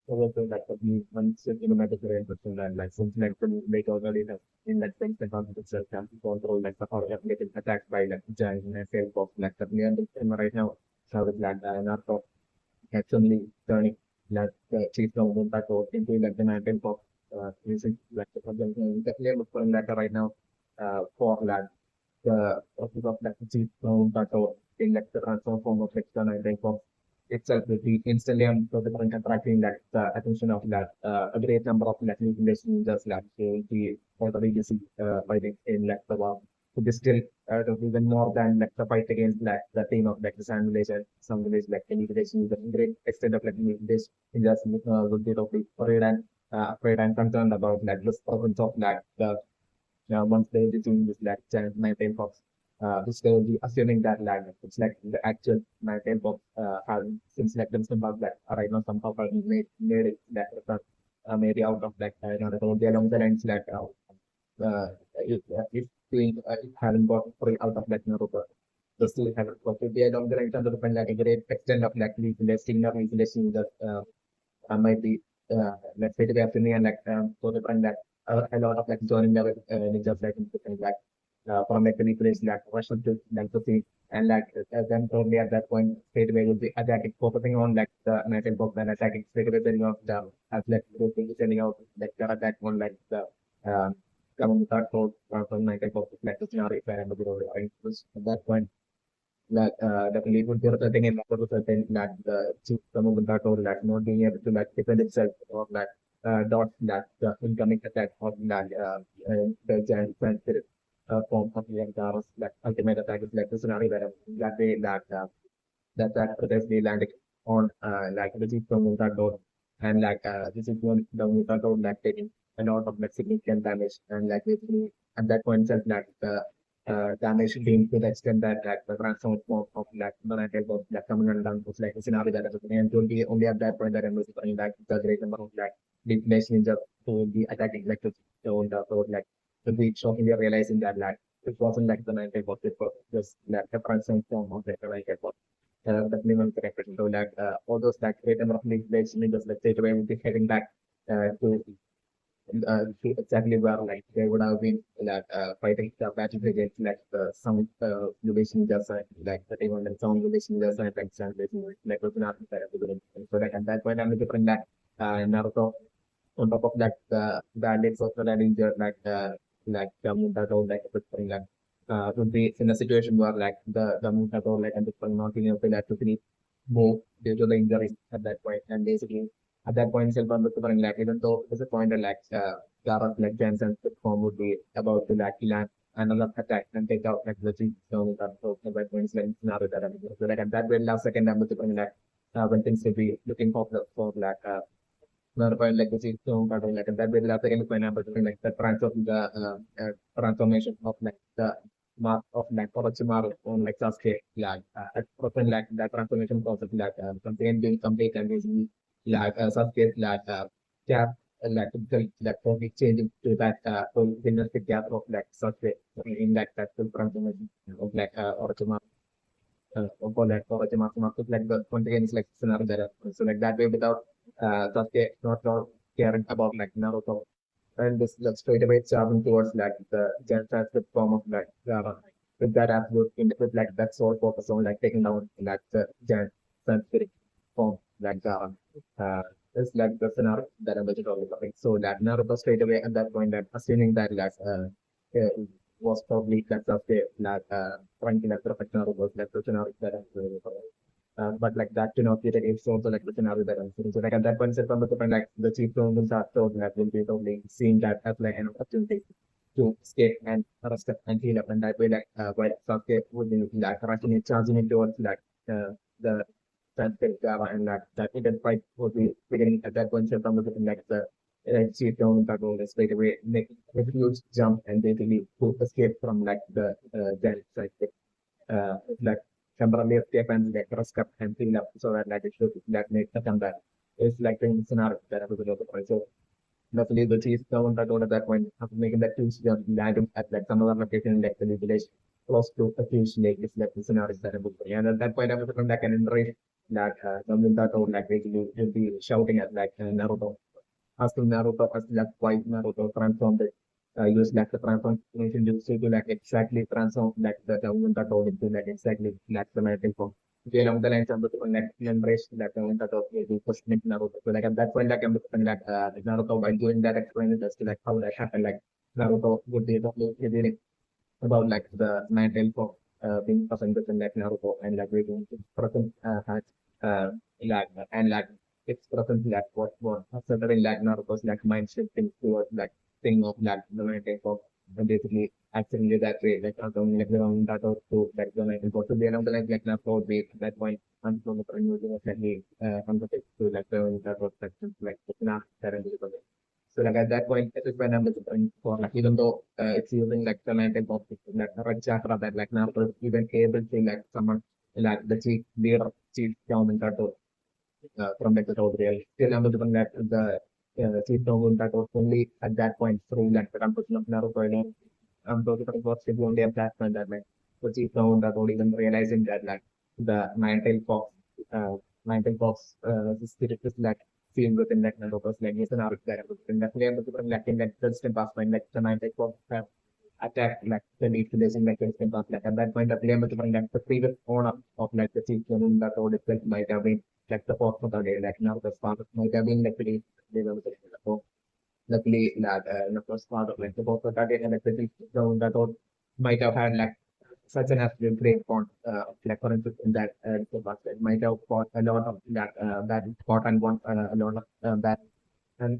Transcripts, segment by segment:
also like the one cinematic very interesting and like since like the make already have in that sense the concept itself can be controlled like the how getting attacked by like giant and fail of like the near the right now so with like Naruto actually turning like the chief government that into like the 9TailFox using like the problem the player was putting like right now for like the process of like chief government in like the transform form of like the 9TailFox itself will be instantly on the different attracting like the attention of that a great number of like users like the already you see fighting in like the war. So this still even more than like the fight against like the team of like the sand village and some village like any village to the great extent of like this in just would be totally afraid and concerned about like this presence of like the once they resume this like giant 9TailFox, which they will be assuming that like it's like the actual 9TailFox having since like them about that right now somehow made it that maybe out of like along the lines like if doing if having got free out of like Naruto. So still have it got to be along the lines and depend like a great extent of like refilling that might be let's say to be afternoon and like so depend that a lot of like joining level ninjas like in like from like the place like Russian to like to see and like then probably at that point straight away will be attacking focusing on like the United box and attacking straight away sending out the athletic sending out like the attack on like the coming without code from United box like the scenario where I'm at that point that definitely would be resulting in lot of certain that the chief movement or that not being able to like defend itself or that dot that the incoming attack of that the giant spirit form of the entire that ultimate attack is like the scenario where that way that potentially landing on like the chief movement door and like this is one the movement door like taking a lot of like significant damage and like basically at that point itself that damage being to the extent that like the transform of like the type of like coming and down was like a scenario that is and it will be only at that point that I'm looking like the great number of like the ninja who will be attacking like the own so like to be shockingly realizing that like it wasn't like the 90 was it was just like a transform form of like it was the minimum correct. So like all those like great number of ninjas like straight away will be heading back to exactly where like they would have been like fighting the battles against like some relation just like the even and some relation just like like was not so like at that point I'm different that Naruto on top of that the Alex also that injured like Mutato like would be in a situation where like the Mutato like and the not being able to finish move due to the injuries at that point and basically at that point, Silvan was suffering like even though there's a point that like Gareth like Jensen's form would be about to like land another attack and take out like the three so at that point it's like scenario that I'm so like at that very last second I'm looking like when things will be looking for like another point like the three so like at that very last second when I'm looking like the transformation of like the mark of like Orochimaru on like Sasuke like at present like that transformation process like something being complete and basically like Sasuke like gap like like probably changing to that whole dynastic gap of like Sasuke in like that full transformation of like Orochimaru for like Orochimaru market like the once again it's like scenario that so like that way without Sasuke not caring about like Naruto and this like straight away traveling towards like the giant transcript form of like with that absolute with like that sole focus on like taking down like the giant transcript form like it's like the scenario that I'm talking about. So that Naruto straight away at that point that assuming that like was probably that Sasuke like trying to like perfect Naruto was like the scenario that but like that, it's also like the scenario that I'm seeing. So like at that point, from the different like the chief criminals are told that will be totally seeing that as like an opportunity to escape and arrest and heal up. And that way, like while Sasuke would be like rushing and charging it towards like the Sanskrit Java and that Indian fight would be beginning at that point. So from the different like the chief criminals are told straight away make a huge jump and basically to escape from like the jail side like temporarily escape and get rest up and clean up so that like it should that make the comeback. It's like the scenario that I was about to point. So luckily the chief government I told at that point after making that huge jump landing at like some other location like the village close to a huge lake is like the scenario that I was and at that point I was from back and in race that the Muntato like basically will be shouting at like Naruto, asking Naruto as like why Naruto transformed it, use like the transformation jutsu to like exactly transform like the Muntato into like exactly like the Naruto form. Jadi along the lines of the like generation that the Muntato will be questioning Naruto. So like at that point like I'm looking like Naruto by doing that explaining as to like how that happened like Naruto would be the about like the 9TailFox being presented in like Naruto and like reading its present has like and like its present like what considering like Naruto's like mind shifting towards like thing of like the 9TailFox and basically acting that way like like the Naruto to like the 9TailFox to be along the like Naruto would be at that point until the current using like he converted to like the Naruto section like the Naruto currently. So like at that point, it is when I'm looking for like even though it's using like the mental topic like red chakra that like now even able to like someone like the chief leader chief government from like the tutorial. Still I'm looking that the chief government that was only at that point through like the composition of Naruto and I'm talking about still only at that point that like the chief government that or even realizing that like the 9TailFox Fox spirit is like seen within that Naruto's like is an arc that and definitely able to bring like in that instant past when like the 9TailFox have attacked like the need to listen like instant past like at that point that able to bring like the previous owner of like the chief government that or itself might have been like the fourth of the day like Naruto's father might have been like really they were so luckily that the first part of like the fourth of the day and like the chief government that or might have had like such an absolute great point like for instance in that the basket might have fought a lot of that that fought and won a lot of that and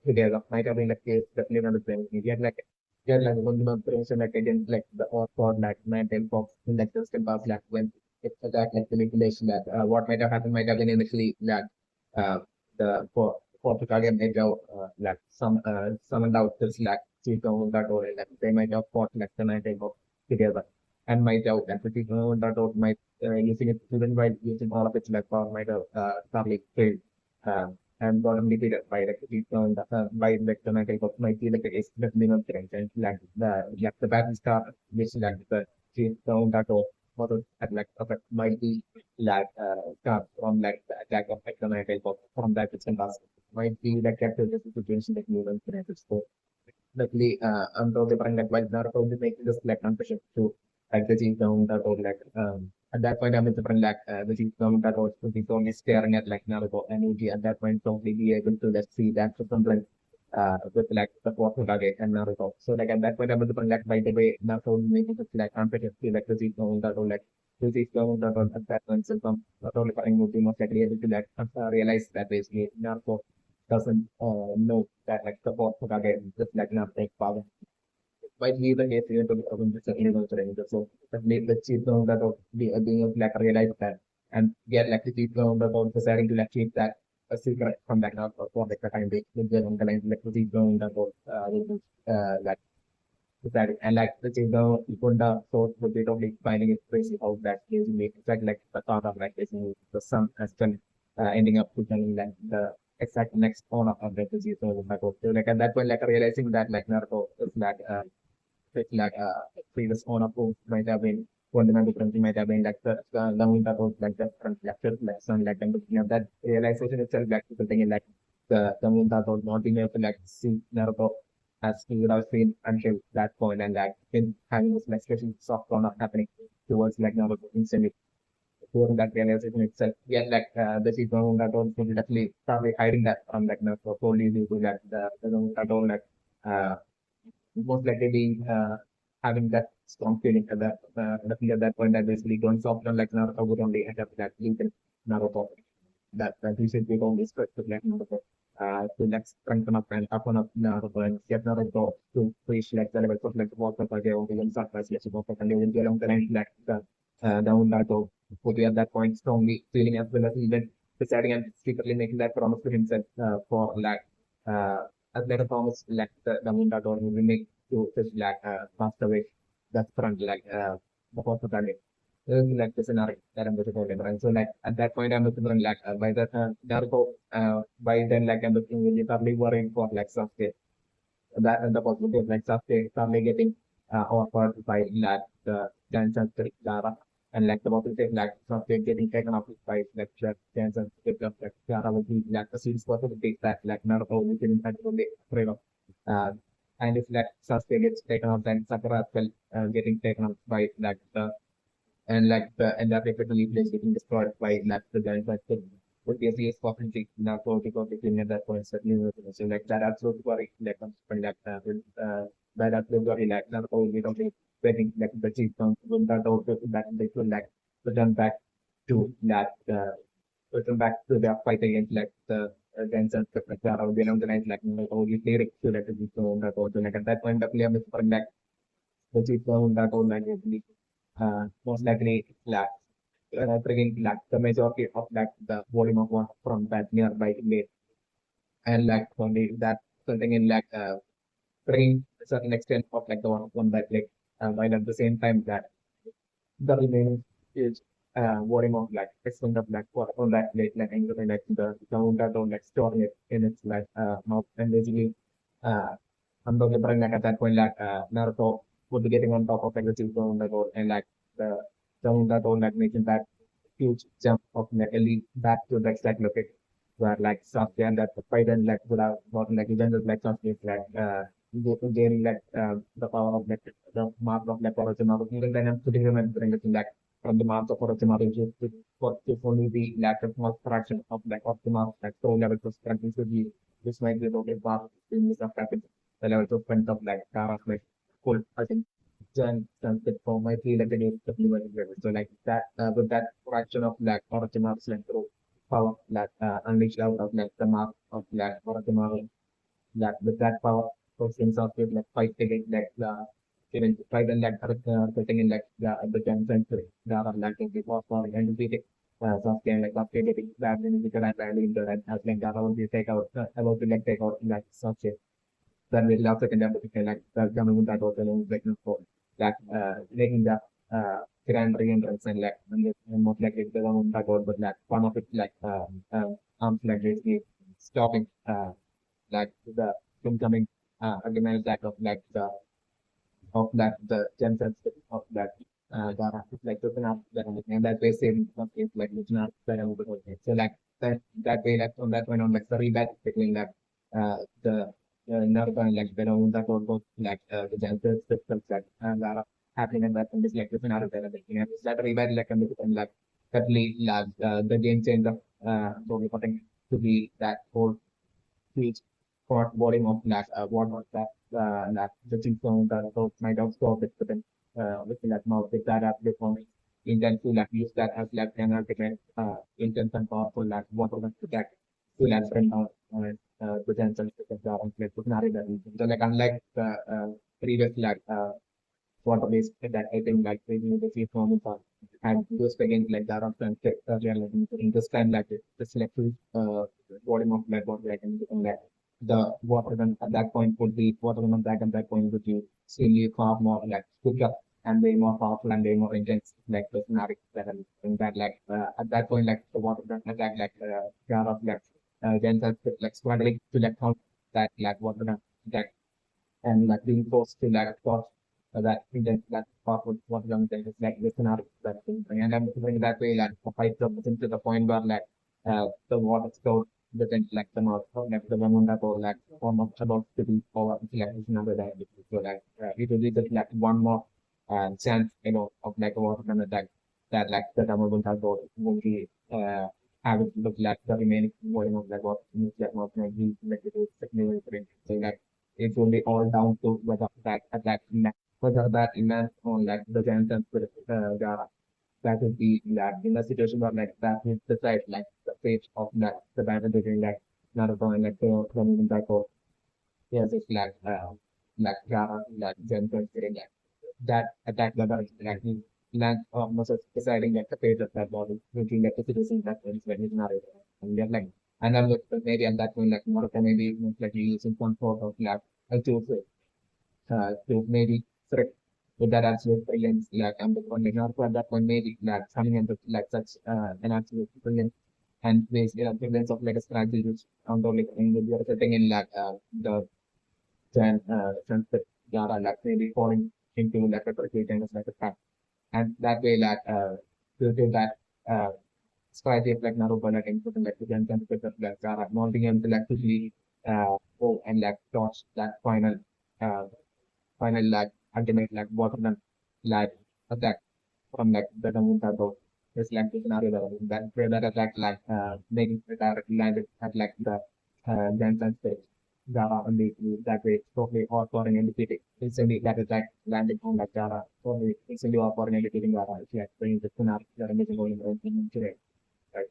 together might have been the case definitely on the same yet like one of the person like again like the or for like 9TailFox in that system past like when it's attacked like the manipulation that what might have happened might have been initially that uh the for the guardian might have like summoned out this like chief that or like they might have fought like the 9TailFox together and might have that particular that out might using it even while using all of its like power might have probably failed and got defeated by like by like the United States might be like a definitely not and like the battle star which like the chief down that or at like effect might be like start from like the attack of like the United States from that it's might be like capture the situation that you want to luckily, I'm totally fine. Like, while Naruto will make this like confession to like the chief down that or like at that point I'm with the friend like the chief down that was only staring at like Naruto and Uji at that point totally be able to let's see that something with like the fourth Hokage and Naruto. So like at that point I'm with the friend like by the way Naruto will make it like confession to like the chief down that or like the chief down that or at that point so totally fine would be most likely able to like realize that basically Naruto doesn't know that like the fourth Hokage is just like not take power. Might be the case even to the urban ranger. So definitely the chief known that of the being of like realize that and get like the chief known that of deciding to like keep that a secret from like now for like the time being. Then on the line like the chief known that of like deciding and like the chief known Ikunda so would be totally finding it crazy how that is made. It's like the thought of like basically the sun has been ending up becoming like the exact next owner of the disease or Naruto. So like at that point, like realizing that like Naruto is like previous owner who might have been fundamental difference might have been like the moon that was like the front lecture lesson like and looking at that realization itself like something in like the moon that was not being able to like see Naruto as he would have seen until that point and like in having this like special soft corner happening towards like Naruto instantly during that realization itself. Yeah, like the people that was definitely probably hiding that from like Naruto solely due to like the that all like uh most likely being having that strong feeling at that definitely at that point that basically going soft on like Naruto would only end up that link in Naruto that he should be going this to like Naruto to like strengthen up and up on up Naruto and get Naruto to reach like the level of like the water by the even surface yes both and they will be along the line like the down Naruto would be at that point strongly feeling as well as even deciding and secretly making that promise to himself for like uh as later promise like the Naruto will make to just like passed away that's front like the first of that like the scenario that I'm looking for and so like at that point I'm looking for like by the Naruto by then like I'm looking really probably worrying for like Sasuke that and the possibility of like Sasuke probably getting offered by like the dance and Dara and like the positive like something getting taken off his fight like chance and develop like Gara will be like the series possibilities that like Naruto will be impact on the afraid of and if like Sasuke gets taken off then Sakura as well getting taken off by like the and like the and that effectively place getting destroyed by like the giant like thing would be a serious possibility Naruto because they can at that point certainly so like that absolutely worry like like that absolutely worry like Naruto will be totally waiting like the chief will that also that they will like return back to that return back to their fight against like the against like that or the night like only lyrics to like the chief that also like at that point the player is for like the chief that all like most likely like bringing like the majority of like the volume of water from that nearby lake and like only that something in like bringing a certain extent of like the water from that lake while at the same time that the remaining is volume of like extent of like water from that lake like and like the sound that don't like storing it in its like mouth and basically uh I'm talking about like at that point like Naruto would be getting on top of like the Children that and like the sound that all like making that huge jump of like elite back to the exact location where like Sasuke and that fight and like would have gotten like even just like Sasuke like gaining like the power of like the mark of like Orochimaru. Even then I'm putting remembering it like from the mark of Orochimaru just for just only the lack of small fraction of like Orochimaru like soul level perspective should be this might be the part in this of the level of point of like Kara's like cool. I think Jan transit from my feel like the game of level. So like that with that fraction of like Orochimaru's like through power like unleashed out of like the mark of like Orochimaru like with that power questions of it like fight against like the even fight and like fighting in like the 10th century there are like before for and defeated Sasuke and like Sasuke getting that in the and badly into that as like Gaara will be take out about to like take out like Sasuke then we love second episode like the coming that was like for that making the grand re-entrance and like and most likely the one that was but like one of it like arms like basically stopping like the incoming organized attack of like the of that the genset of that Gara like open up that and that way saving some things like looking up that so like that way like on that one on like the rebat between like the Naruto and like Venom that all both like the genset systems that Gara happening and that and this like different out of there and that rebat like and like that lead like the game changer so we putting to be that whole huge for volume of like what was that like the thing from the so might have stopped it but then with that mouth with that up before me intend to like use that as like an argument intense and powerful like what was that to like bring out potential to the job and play to narrative so like unlike the previous like water based that I think like maybe the sea form and those against like that of in this time like the selective volume of like water like and like the water gun at that point would be water gun back at that point would be seemingly far more like quicker and way more powerful and way more intense like the scenario that I'm in that like at that point like the water gun attack like jar of like then that's like struggling to like count that like water gun attack and like being forced to like cross that intense that part what young thing is like listen out that thing and I'm doing that way like the fight up to the point where like the water stored within like the north like the one that or like form of about to be over like it's another that so like it will be just like one more chance of like a water gun attack that like the Tamil will be have it look like the remaining volume of like what that was like it is significant so like it will be all down to whether that attack whether that immense on like the Jansen with Gara. That would be like in a situation where like that is decide like the fate of like the battle between like Naruto and like the from Dako. Yes, it's like Gara like Jansen getting like that attack that are like land almost deciding like the fate of that body, looking like the citizen that is when he's Naruto. And they're like and I'm like maybe at that point like Naruto maybe most likely using some sort of like a tool to maybe threat with that absolute brilliance, like I'm the one like not at that point maybe like coming into like such an absolute brilliance and ways brilliance of like a strategy which I'm only in the other thing in like the sense that Yara like maybe falling into like a cricket and like a trap and that way like due to that strategy of like Naruto like inputting like the Gen concept of like Gaara not being able to like quickly go and like dodge that uh final like ultimate like watermelon like attack from like the Naruto is like the scenario that attack making the directly landed at like the Gen stage. Gara on the that way totally all foreign and defeating. Instantly that attack landed on like Gara totally instantly all foreign and defeating Gara. It's like bringing the scenario that I'm going in today. Right.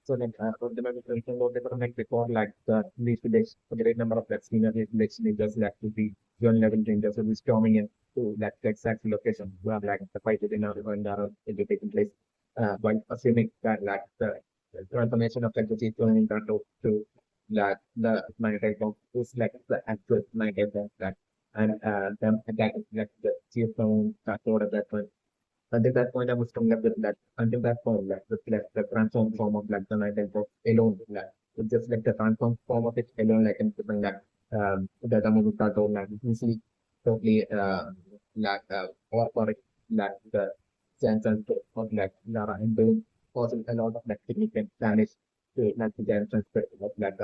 So like the mention of different like before like the these village a great number of like senior village leaders like to be zone level rangers will be storming in to like the exact location where like the fight within our and will be taking place. While assuming that like the transformation of like the chief turning to like the magnetic bomb is like the actual magnetic bomb that and them attacking like the chief turning at that point until that point, I was coming up with that. Until that point, the transformed form of like the night and alone, like it's just like the transformed form of it alone, like and something like the movie cartoon, like easily totally or like the chance and of like Lara and doing causing a lot of like significant damage to like the chance and of like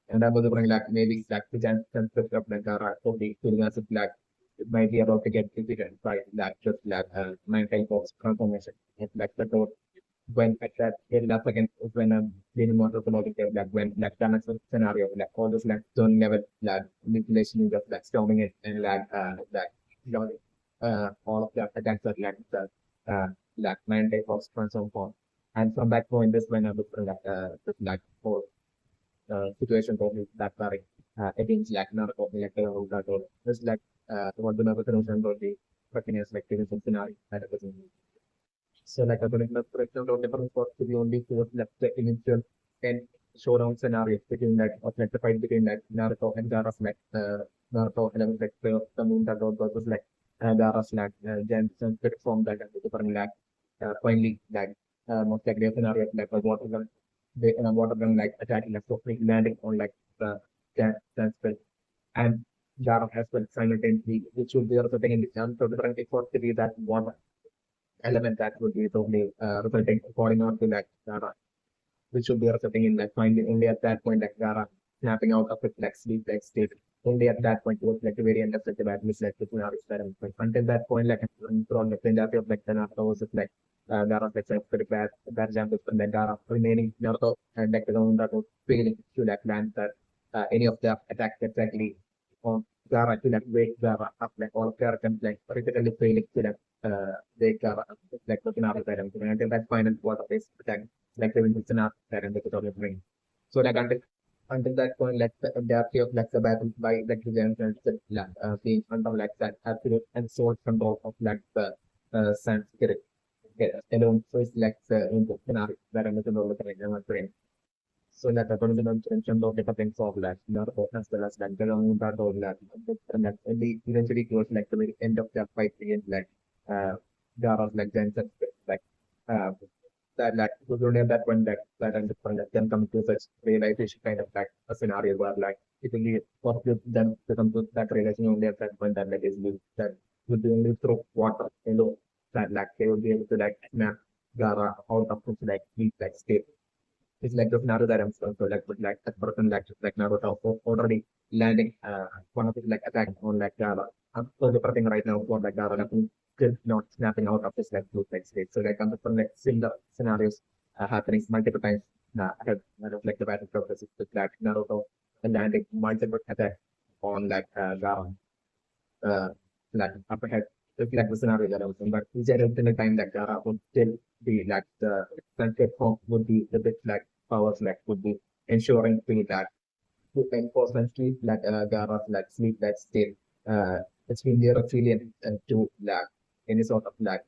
and I was wondering like maybe like the chance and of like totally feeling as if like it might be about to get defeated by that just like 9TailFox transformation. It's like the code when at that in that second is when dealing with the like when like the next scenario like all this like zone level like manipulation just like storming it and like you know all of the attacks are like 9TailFox transform form. And from that point this when I was like whole situation totally that very against like Naruto like Naruto. It's like what the Naruto and the Buccaneers like this scenario that was in. So like according to for example, different for to the only force left the initial and showdown scenario between that of like the fight between like Naruto and Gaara's like Naruto and then like the moon that was like Gaara's like Jensen fit from that and the different like finally like most likely a scenario like a water gun they water gun like attacking like totally landing on like the Jensen and Gaara as well simultaneously which will be also taking the chance so different for to be that one element that would be totally resulting according on to like Gara, which would be resulting in like finally only at that point like Gara snapping out of its like sleep like state. Only at that point it was like the very end of like, the battle is like the Tsunami experiment. But until that point, like from the entirety of like the Naruto was just like Gara's like pretty bad examples, but then Gara remaining Naruto and like the Naruto failing to like land that any of the attacks exactly on Gara to like wake Gara up like all of their attempts like critically failing to like they cover like looking after that and until that final water phase attack like they will listen after that and the tutorial bring. So like until that point like the entirety of like the battle by like the general being under like that absolute and sole control of like the SandSpirit. Okay, alone so it's like the input scenario that I'm looking over the brain. So like according to the mention of the things of like Naruto as well as like the Naruto and like eventually towards like the very end of the fight against like Gaara's like Jensen like uh that like it was only at that point that and the point that them coming to such realization kind of like a scenario where like it will be possible them to come to that realization only at that point that like is that would be only through water alone that like they would be able to like snap Gaara out of his like deep like state it's like the Naruto that I'm so like with like that person like Naruto already landing one of his like attack on like Gaara. I'm so depressing right now for like Gaara like still not snapping out of this like blue like state. So like I'm just like similar scenarios happening multiple times ahead of like the battle progresses with like Naruto landing multiple attack on like Gaara uh, like up ahead. If like the scenario that I was in, but is there until the time that would still be like the sunset form would be the bit like powers like would be ensuring to that to enforcement sleep like Gara's like sleep that state it's been there resilient to like any sort of like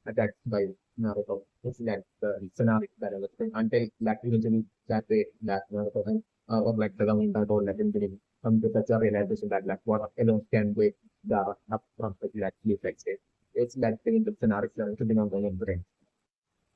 attack by Naruto. It's like the scenario that I was saying until like eventually that way like Naruto or like the government or like eventually come to such a realization that like what alone can wake Gara up from such like sleep like state. It's like the scenario that should be not going brain.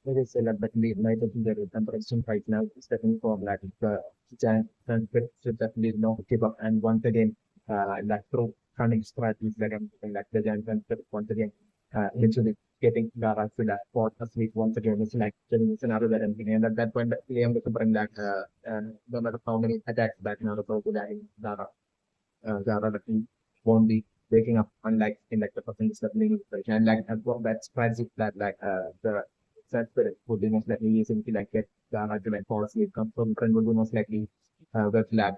It is said that the night of the temperature right now is definitely for like the giant sunset should definitely not give up. And once again, like through cunning strategies that I'm like the giant sunset once again. eventually getting Gara to that fall asleep once again. It's like it's another that ending. And at that point, Liam was bring that no matter how many attacks that Naruto would have Gara, Gara that he won't be waking up unlike in like the person is definitely and like as well that strategy that like the SandSpirit would be most likely using to like get Gara to like fall asleep come from Ren would be most likely with like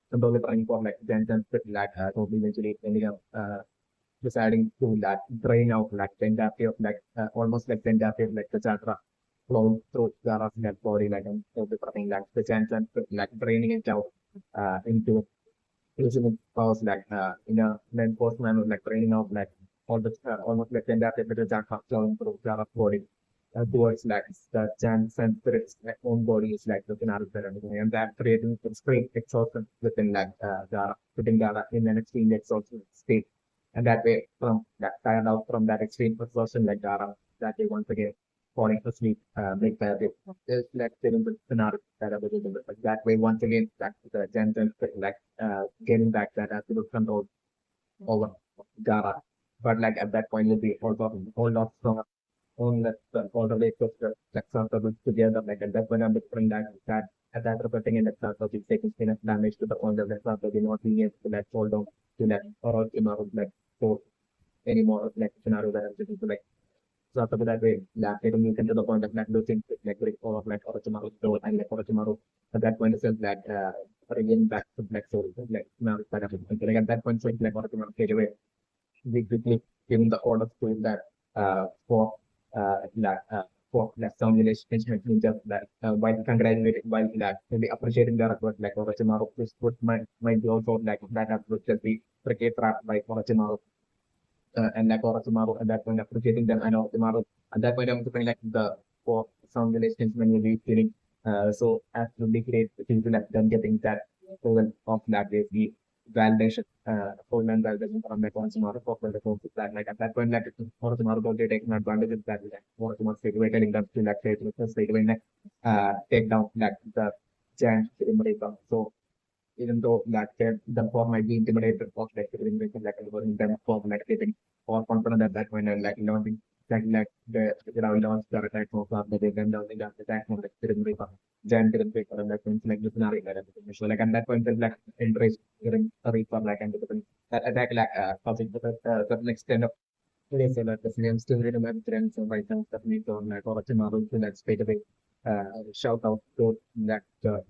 probably trying for like SandSpirit like probably eventually ending up deciding to like drain out like the entirety of like almost like the entirety of like the chakra flowing through Gara's net body like and everything like the chance and like draining it out into using it powers like in a enforcement of like draining out like all the almost like the entirety of the chakra flowing through Gara's body towards like the chance and spirit's like, own body is like the finale and that creating extreme exhaustion within like Gara, putting Gara in an extreme exhaustion state and that way, from that tired out from that extreme exhaustion, like Dara, that day once again falling asleep, make that it is like getting the scenario that I was in, but that way once again back to the gentle, like getting back that absolute control over Dara. But like at that point, will be all lost from all the way to the like sort of together, like at that point, I'm different that at that repeating in the class of taking enough damage to the point of the class of not being able to like hold on to that or like so anymore like scenario that I'm just like sort of that way that getting you to the point of like losing like break all of like Orochimaru's door and like Orochimaru at that point itself that again back to Black Soul like now it's kind of like at that point so it's like Orochimaru fade away we quickly giving the orders to that for like for like some instruments in just that while congratulating while like maybe appreciating the effort like Orochimaru this would might be also like that approach just be cricket rap by Orochimaru and like Orochimaru at that point appreciating them and Orochimaru at that point I'm feeling like the for some relations when you be feeling so absolutely great to like them getting that level of that is the validation full and validation from like Orochimaru for the phone that like at that point like Orochimaru got taking advantage of that like Orochimaru straight away telling them to like straight away like take down like the giant Reaper. So even though like the form might be intimidated of like giving like in them form like getting more confident at that point and like learning like the learns the attack of they then learning the attack of like Kirin Reaper, giant Kirin Reaper and like things like the scenario like everything. So like at that point then like embrace Kirin Reaper like and that attack like causing the certain extent of yes, like the film still remember trends and right now definitely on like Orochimaru to like straight away shout out to that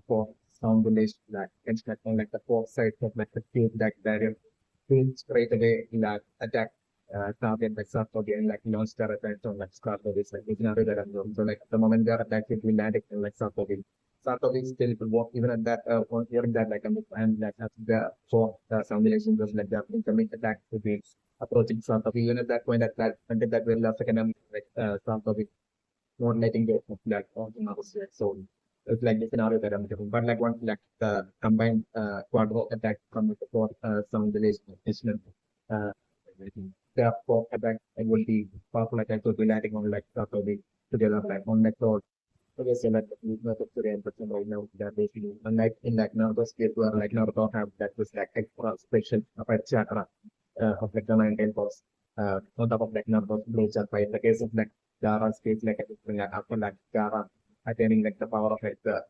for sound village that it's like on like the four sides of like the field like barrier to straight away like attack target like start again like launch their attacks on like start of this like it's not that so like the moment they are attacked it will land it and like start of it still will work even at that on hearing that like and like as the four sound village was like the incoming attack to be approaching front of you. Even at that point, at that until that very last second, I'm like front of it, not letting go of that on the so it's like the scenario that I'm doing. But like once like the combined quadro attack from the four sound village additional uh the four attack it would be powerful attack would be landing on like front of it together like on like road. Okay, so like the method to the end right now that basically unlike in like Naruto's case where like Naruto have that was like extra special apart chakra of like the 9TailFox on top of like Naruto's blue chakra. In the case of like Gaara's case, like after like Gaara attaining like the power of like the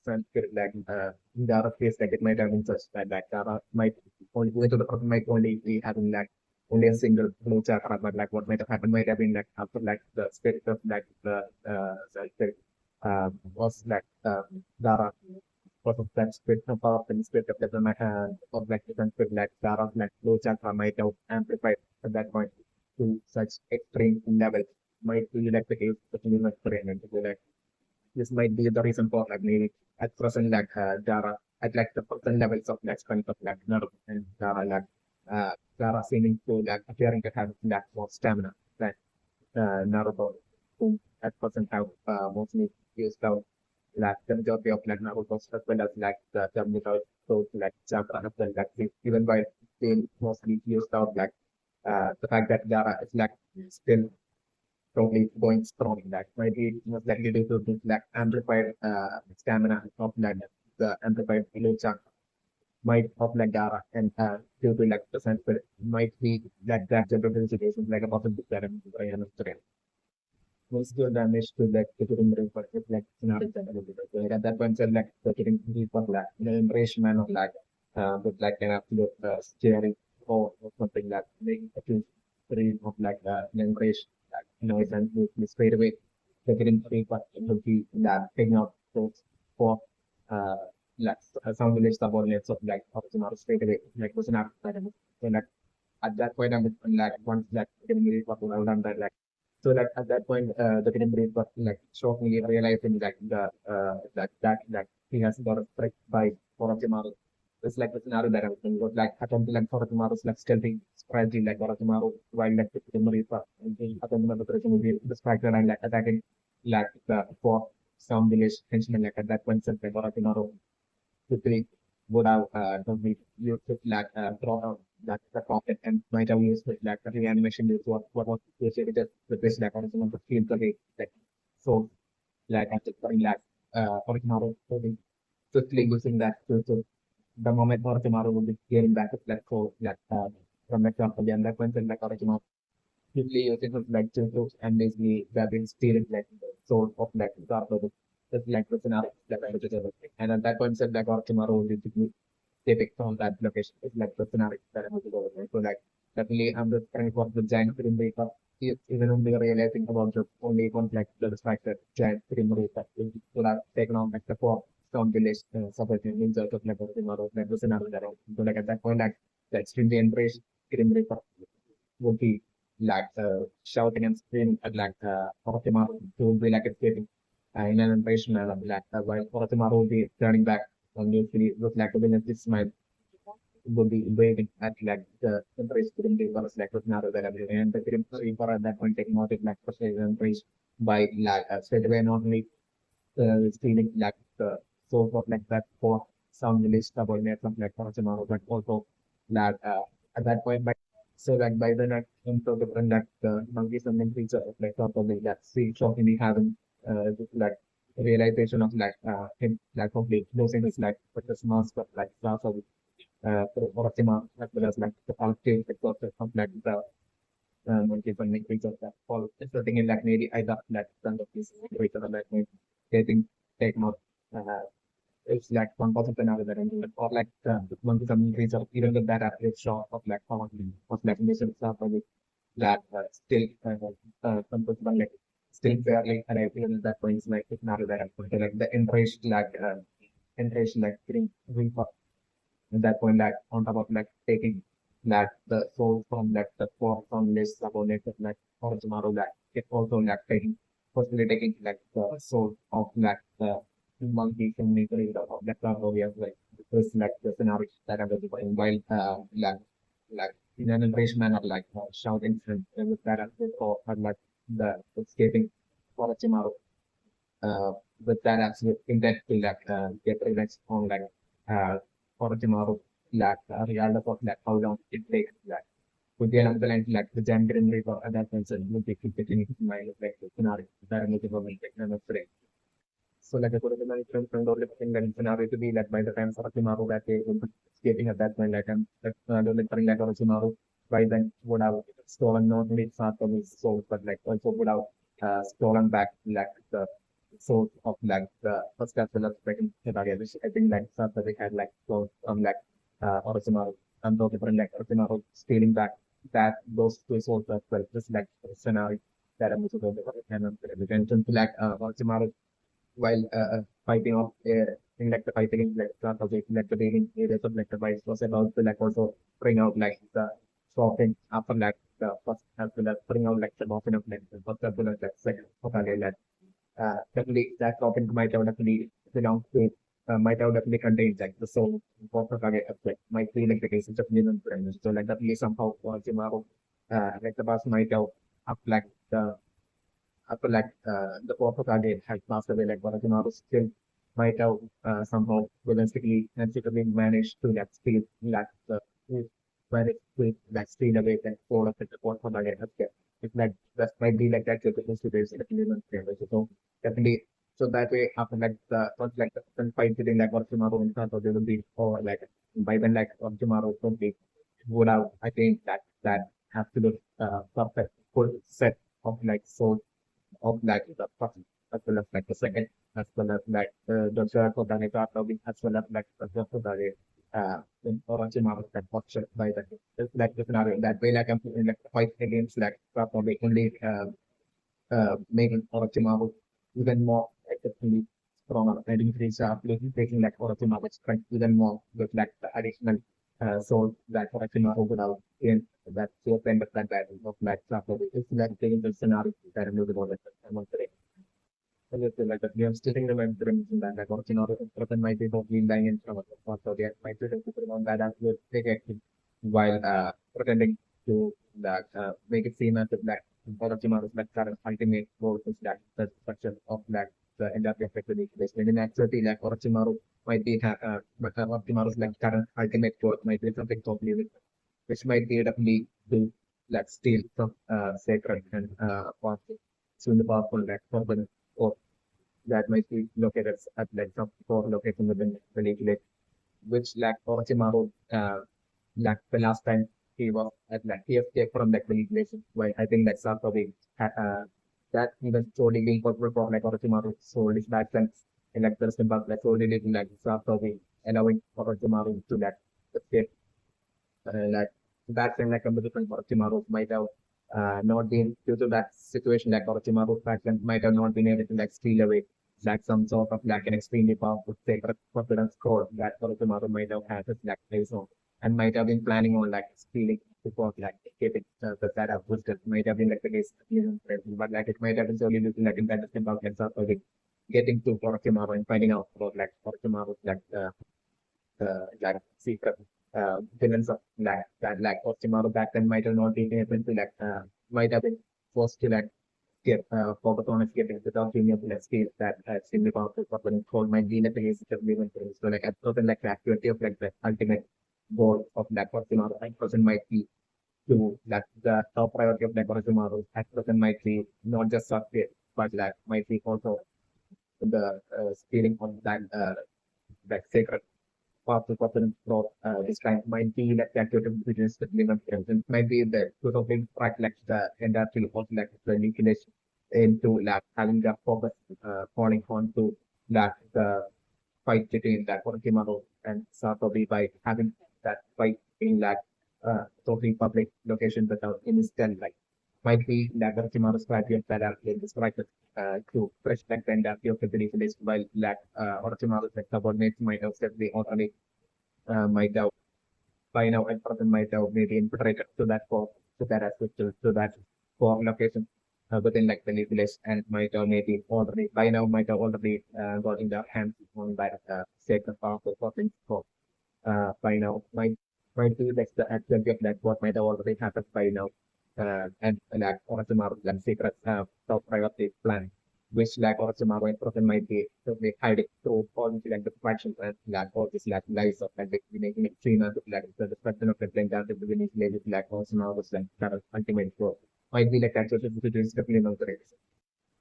Sanskrit, like in Gaara's case, like it might have been such that like Gaara might only go into the person might only be having like only a single blue chakra, but like what might have happened might have been like after like the spirit of like the Sanskrit was like Gaara because of that spirit of power and spirit of development of like different spirit like Gaara like low chakra might have amplified at that point to such extreme level might be like the case of human experiment. So, like this might be the reason for like maybe at present like Gaara at like the present levels of like strength of like Naruto and Gaara like Gaara seeming to like appearing to have like more stamina like Naruto who at present have mostly used out like the majority of like Naruto's as well as like the technical so like chakra as well like even while being mostly used out like the fact that Gaara is like still probably going strong like might be most likely due to this like amplified stamina of like the amplified blue chakra might of like Dara and due to like the SandSpirit might be like that general situations like a possible that I understand. Most good damage to like the getting rid of it like scenario like at that point said like the getting rid of like the embrace man of like with like an absolute steering or something like making a two three of like an embrace like noise and straight away the getting rid of it would be that picking up those for uh like some village subordinates of like Orochimaru straight away like was an after so like at that point I'm like once like getting rid of it done that like so like at that point, the film brain was like shockingly realizing that that he has got a trick by Orochimaru. It's like the scenario that I was thinking was like attempting like Orochimaru's like stealthy strategy like Orochimaru while like the film brain was attempting like the person will be distracted and like attacking like the four some village henchmen like at that point, like Orochimaru quickly would have complete used it like draw out that the profit and might have used it like the reanimation is what was associated with this like on some of the fields of it like so like after putting like original quickly using that to the moment Orochimaru will be getting back at like so like from example and that went in like Orochimaru quickly using his like Jutsus and basically grabbing stealing like the soul of like Zardo just like the scenario that I was just and at that point said like Orochimaru will be they picked on that location. It's like the scenario that I was going with. So like definitely I'm just trying for the giant film breakup. Even when they were realizing about the only one like the distracted giant film breakup would have taken on like the four stone village supporting in search of like tomorrow like the scenario that I was. So like at that point like the extremely embraced film breakup would be like shouting and screaming at like Orochimaru who would be like escaping in an embraced manner like while Orochimaru would be turning back and usually look like a villain this might would be waving at like the embrace couldn't be was like with narrow that and the grim reaper at that point taking out it like persuasion embrace by like straight away not only stealing like the source of like that for some release subordinate from like Orochimaru, but also that at that point by so like by then like into different like the monkeys and then creature of like probably that see shockingly having like realization of like him like complete losing his like with the mask of like class of Orochimaru as well as like the collective like of like the monkeys and like creatures that fall everything in like maybe either like front of this creature or like maybe getting taken out it's like 1% another that or like one to some increase of even with that average shot of like how of like mission stuff or that still compared to like still fairly and I feel at that point is like it's not that important like the enraged like getting reap at that point like on top of like taking like the soul from like the core from this subordinate like Orochimaru like it also like taking possibly taking like the soul of like the monkey from nature of like Lavrovia like this like the scenario that I was going while like in an embraced manner like shouting and with that or like the escaping Orochimaru uh, with that absolute intent to like get revenge on like Orochimaru like regardless of like how long it takes like would be another line like the giant green river and that mentioned would be keeping in mind like the scenario that I'm looking for like another frame. So like I could have been from only thing that scenario to be like by the time Orochimaru that they would be escaping at that point like I'm like like like Orochimaru by then would have stolen not only Satomi's soul but like also would have stolen back like the soul of like the first as well as second Hokage, which I think like Satomi had like so like Orochimaru and those different like Orochimaru stealing back that those two souls as well, just like the scenario that I'm also going to attention to like Orochimaru while fighting off in like the fighting like like the dating areas of like the vice was about to like also bring out like the shopping after like the first as well as bring out like the shopping of like the first as well as like second Hokage like definitely that shopping might have definitely belong to might have definitely contained like the soul of Hokage like might be like the case of Japanese friends so like definitely somehow Orochimaru like the boss might have up like the after like the Portuguese had passed away, like Orochimaru still might have somehow realistically and secretly managed to like steal like the managed to like steal away that all of it the Portuguese has kept. It's like that might be like that the situation that you know, so definitely So that way, after like the first like the fight between like Orochimaru and Satoshi will be or like by then like Orochimaru would be would have I think that absolute perfect full set of like soul of like the first as well as like the second as well as like the third for the Naruto as well as like the fourth for the in Orochimaru that posture by like the scenario that way like I'm like fight against like probably only making Orochimaru even more effectively stronger. I think he's taking like Orochimaru's strength even more with like the additional soul that Orochimaru would have in that fourth end of that battle of like Sapo. It's like taking the scenario that I'm losing all the time today. And it's like that we are sitting remembering that like Orochimaru present might be totally lying in front of us. So they might be putting on that as well take action while pretending to that make it seem as if that Orochimaru's like current ultimate goal is that the destruction of like the entire effect of the equation. In actuality, like Orochimaru might be Orochimaru's like current ultimate goal might be something totally different, which might be definitely to like steal from sacred and powerful, soon the powerful like forbidden or that might be located at like some four locations within the lake, which like Orochimaru like the last time he was at like he escaped from like the place where I think that's probably that even solely being possible for like Orochimaru so this back sense and like the symbol like solely living like probably allowing Orochimaru to like escape like back then like a different Orochimaru might have not been due to that situation like Orochimaru back then might have not been able to like steal away like some sort of like an extremely powerful sacred forbidden scroll that Orochimaru might have had his like place on and might have been planning on like stealing before like escaping the that have wisdom might have been like the case but like it might have been solely looking like in that about like sort of like, getting to Orochimaru and finding out about like Orochimaru's like secret villains of like Orochimaru back then might have not been able to like might have been forced to like get focus on escaping without being able to escape that extremely powerful weapon called might be like the case of living things. So like at certain like the accuracy of like the ultimate goal of like Orochimaru like person might be to like the top priority of like Orochimaru at person might be not just succeed but like might be also the stealing of that like sacred powerful person from this kind might be like the active business that live and might be the totally track like the entire field of like the nucleus into like having the focus falling on to like the fight between like Orochimaru and Satobi by having that fight in like totally public location without instant like might be that Orochimaru's strategy of that are described to fresh like the entire field of the village while like Orochimaru's like subordinates might have said they already might have by now at present might have maybe infiltrated to that aspect to that for location within like the nucleus and might have maybe already by now might have already got in their hands on that sacred powerful things for by now might be like the actual of like what might have already happened by now and like Orochimaru like secret top priority plan which like Orochimaru and Profen might be totally hiding through all these like distractions and like all these like lies of like making it seen as like the destruction of the playing down the beginning maybe like Orochimaru's like kind of ultimate goal might be like actual situation definitely not correct.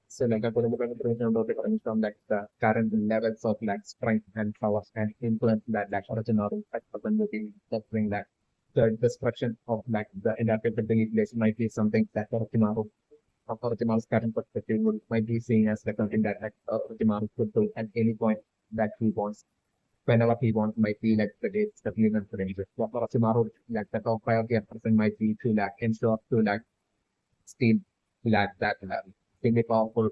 So like aku menemukan information about it coming from like the current levels of like strength and power and influence that like Orochimaru like capability that bring that the destruction of like the entire capability might be something that Orochimaru's current perspective might be seen as like something that like Orochimaru could do at any point that he wants whenever he wants might be like the dates definitely not for any what Orochimaru like the top priority at person might be to like ensure to like still like that extremely powerful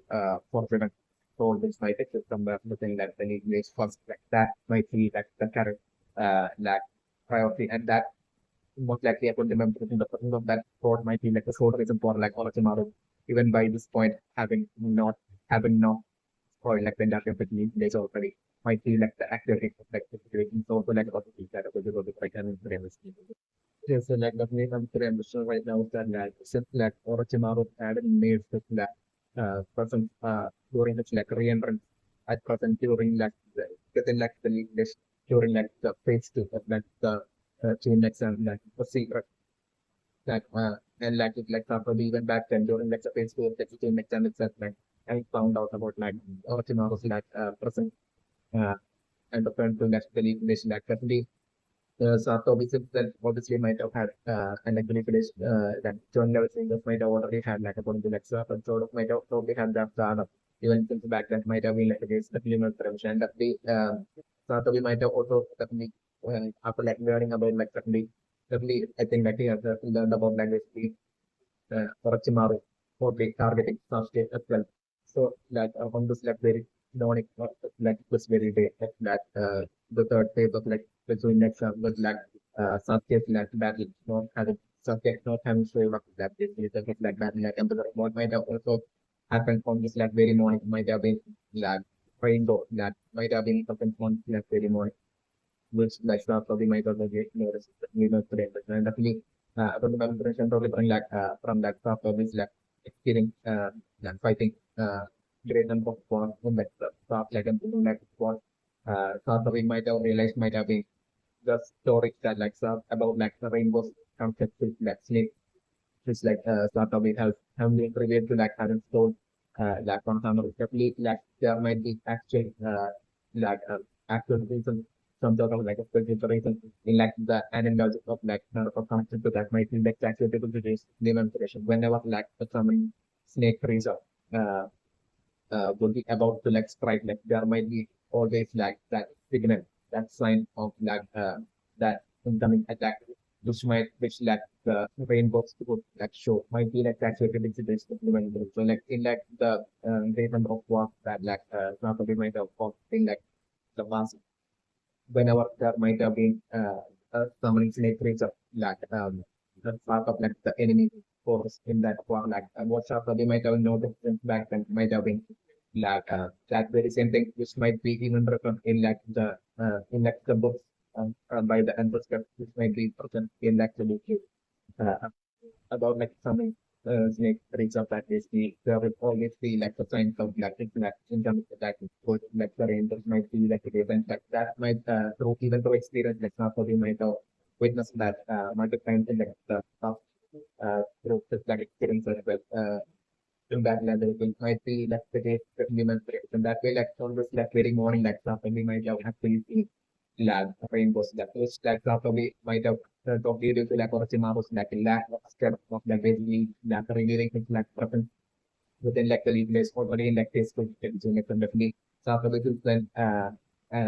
forbidden soul which might exist somewhere within that the English first like that might be like the current like priority and that most likely I could remember the person of that sword might be like the sole reason for like Orochimaru even by this point having not spoiled like the entire company days already might be like the activity of like the situation so also like about the that was a bit like an yes, so like definitely I'm pretty ambitious right now that like since like Orochimaru had made such like present during such like re-entrance at present during like the within like the list during like the phase two of like the chain exam like the secret like and like it like probably even back then during like the phase two of the chain exam itself like I found out about like Orochimaru's like present uh, and returned to like the nation like currently Satobi that obviously might have had and like manipulation that John level singers might have already had like according to like but sort of might have probably had that even since back then might have been like against the female prevention and that the Satobi might have also certainly after like learning about like certainly I think that he has learned about like basically Orochimaru for the targeting Sasuke as well. So that on this like very ironic like this very day that the third phase of like between next was like Sasuke's like battle not having Sasuke not having showed up that this is like battle like Emperor what might have also happened on this like very morning might have been like rainbow that might have been something on like very morning which like probably might also get noticed today. But definitely from the mention probably from that probably is like experiencing like fighting great number of war in that top like and like what probably might have realized might have been the story that like about like the rainbow concept with like snake which like sort of it has have been revealed to like having told like on some of definitely like there might be actual like actual reason some sort of like a specific reason in like the analogy of like of concept to that might be like actually able to use demonstration whenever like some snake freezer uh will be about to like strike like there might be always like that signal that sign of like that incoming attack which like the rainbows would like show might be like actually predicted implemented. So like in like the rhythm of work that like not only might have fought in like the past whenever there might have been summoning snake creature like the part of like the enemy force in that war like what sort of they might have noticed since back then might have been like that very same thing which might be even written in like the books by the ancestors which might be present in like the book uh, about like something snake reach of that is there will always be like the signs of like in terms of that both like the rangers might be like the event like that might through even through experience like not we might have witnessed that multiple times in like the stuff through just like experience as well in that level it might be like the day demonstration that way like always like very morning like stuff and we might have actually see lag rainbows that which like probably might have probably due to like Orochimaru's like lack of strength of the basically like revealing his like presence within like the league list already in like this position like definitely probably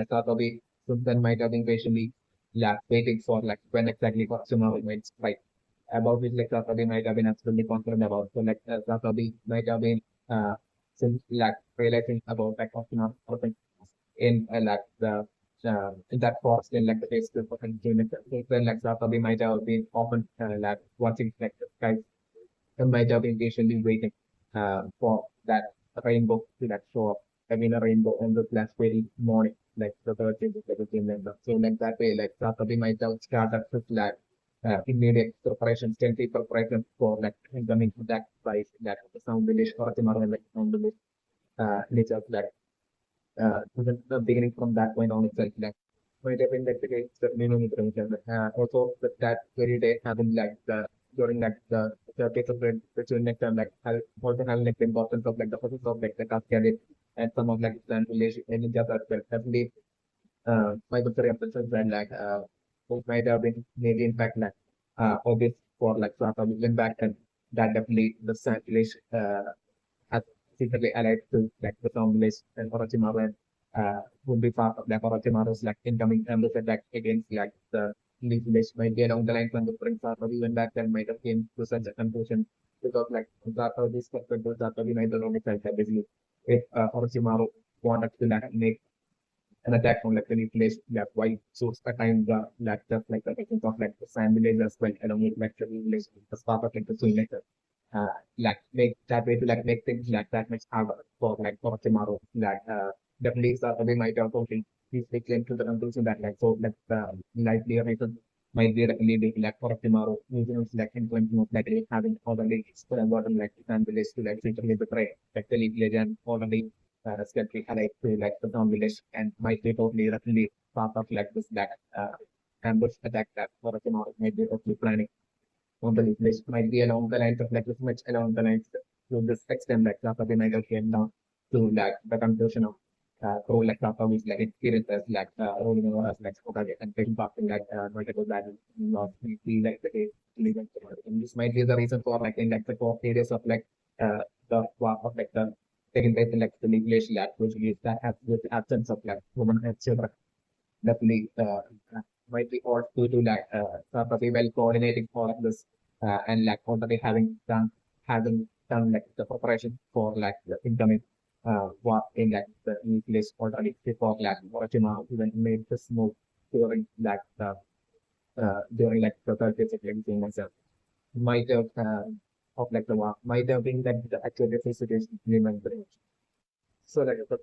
probably then might have been patiently like waiting for like when exactly Orochimaru might strike about which like probably might have been absolutely confident about so like probably might have been since like realizing about like Orochimaru in like the in that force in like the Facebook of entertainment. Then like probably might have been often like watching like the skies and might have been patiently waiting for that rainbow to like show up. I mean a rainbow on the last very morning, like the third day of the team member. So like that way, like probably might have started with like immediate preparations, tentative preparations for like incoming attack by that sound village or tomorrow like sound village nature of that even the beginning from that point on itself, like might have been like the case that minimum intervention. Also, that very day having like the during like the case of the next time like also having like the importance of like the process of like the cascade and some of like the relation and just as well. Definitely, my good references and like who might have been made impact like obvious for like sort of even back and that definitely the sandwich has secretly allied to like the Congolese and Orochimaru and would be part of like Orochimaru's like incoming ambassador like against like the English might be along the lines when the Prince Arthur even back then might have came to such a conclusion because like Arthur this perspective Arthur might have only felt that basically if Orochimaru wanted to like make an attack on like any place like why so a time the like just like the taking of like the sand village as well along with like the village as part of like the swing like make that way to like make things like that much harder for tomorrow. Like definitely we might have totally we came to the conclusion that like so like likely reason might be definitely like for tomorrow using like influencing of like having already gotten like the village to like literally betray like the league legend already sketchy allied to like the town village and might be totally definitely part of like this that ambush attack that for tomorrow might be totally planning on the list might be along the lines of like much along the lines. to this extent, like Rafa Michael came down to like the conclusion of through like Rafa is like experiences like rolling over as like Hokage and taking part in like multiple battles, not be like the case. And this might be the reason for like in like the core areas of like the war of like the taking place in like the English lab, which is that has with absence of like women and children. Definitely might be all to like probably well coordinating all of this and like already having done like the preparation for like the incoming war in like the English already before like Orochimaru even made this move during like the 30th century myself. Might have of like the war might have been like the actual situation remembering. So like the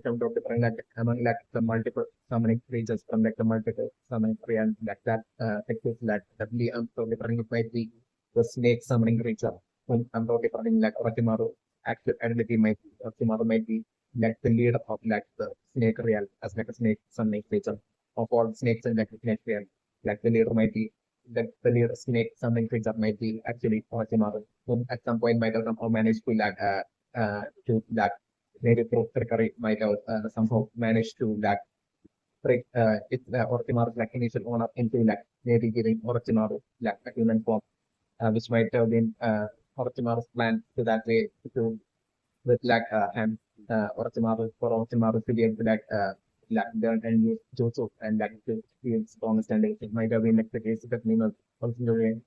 term of different like among like the multiple summoning creatures from like the multiple summoning and like that exists like the so different it might be the snake summoning creature. When I'm talking different like Orochimaru actual identity might be Orochimaru might be like the leader of like the snake real as like a snake summoning creature of all snakes and like the snake real. Like the leader might be the leader snake summoning creature might be actually Orochimaru. Who at some point might have somehow managed to like to like maybe through trickery might have somehow managed to like trick Orochimaru's like initial owner into like maybe giving Orochimaru like a human form, which might have been Orochimaru's plan to that way to with like and Orochimaru to be able to like learn and use Jutsu and like to use strong understanding. It might have been like the case that considering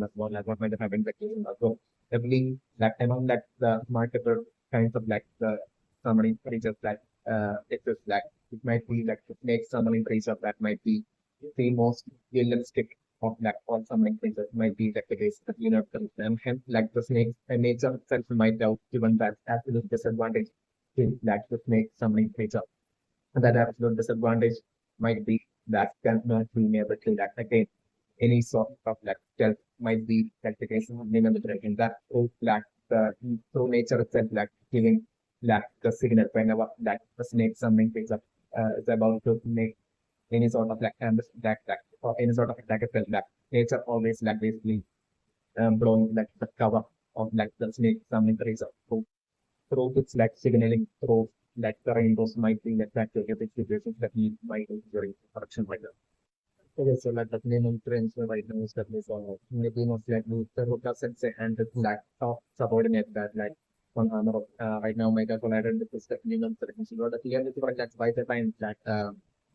as well like what might have happened the case also. Definitely like among like the multiple kinds of like the summoning creatures like it's just like it might be like the snake summoning creature that might be the most realistic of like all summoning creatures might be like the case that you know and hence like the snake and nature itself might have given that absolute disadvantage to like the snake summoning creature. And that absolute disadvantage might be that cannot be able to like again any sort of like stealth might be like the case of Demon the Dragon that through like the through nature itself like giving like the signal whenever like the snake summoning creature is about to make any sort of like like or any sort of attack itself like nature always like basically blowing like the cover of like the snake summoning creature through its like signaling through like the rainbows might be like that the situations that we might do during production like that. Okay, so like the main trends right now is that we saw maybe most likely the Ruka Sensei and the like top subordinate that like on armor right now Mega collided with this minimum threats. So the clear different that's by the time that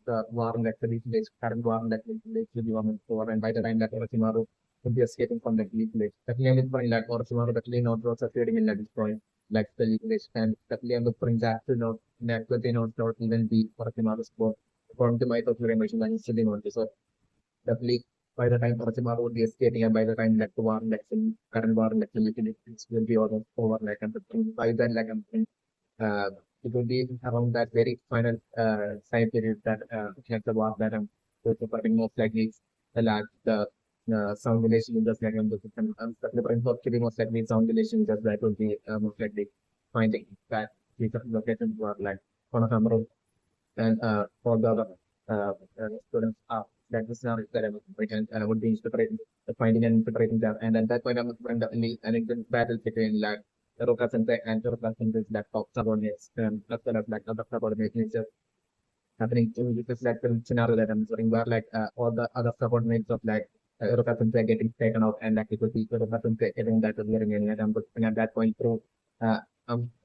the war like the village current war like the village will be on for and by the time that Orochimaru will be escaping from the village. The clear different like Orochimaru the clean out roads are fading in that destroying like the village and the clear different that to know that the note not even be Orochimaru's sport. According to my thought, information, I still not so definitely by the time Orochimaru would be escaping and by the time like the war like the current war like the it will be almost over like and by then like uh, it will be around that very final time period that like the war that so preparing most likely the last the sound relation in just like the system the point of keeping most likely sound relation just that would be most likely finding that these locations were like on a camera and for the other students that was not that I would be separating finding and separating them and at that point I was definitely an intense battle between like the Rokas and the Rokas and this like top subordinates as well as like other subordinates is just happening to this like the scenario that I'm saying where like all the other subordinates of like Rokas and getting taken out and like it would be Rokas and getting that wearing and I'm looking at that point through uh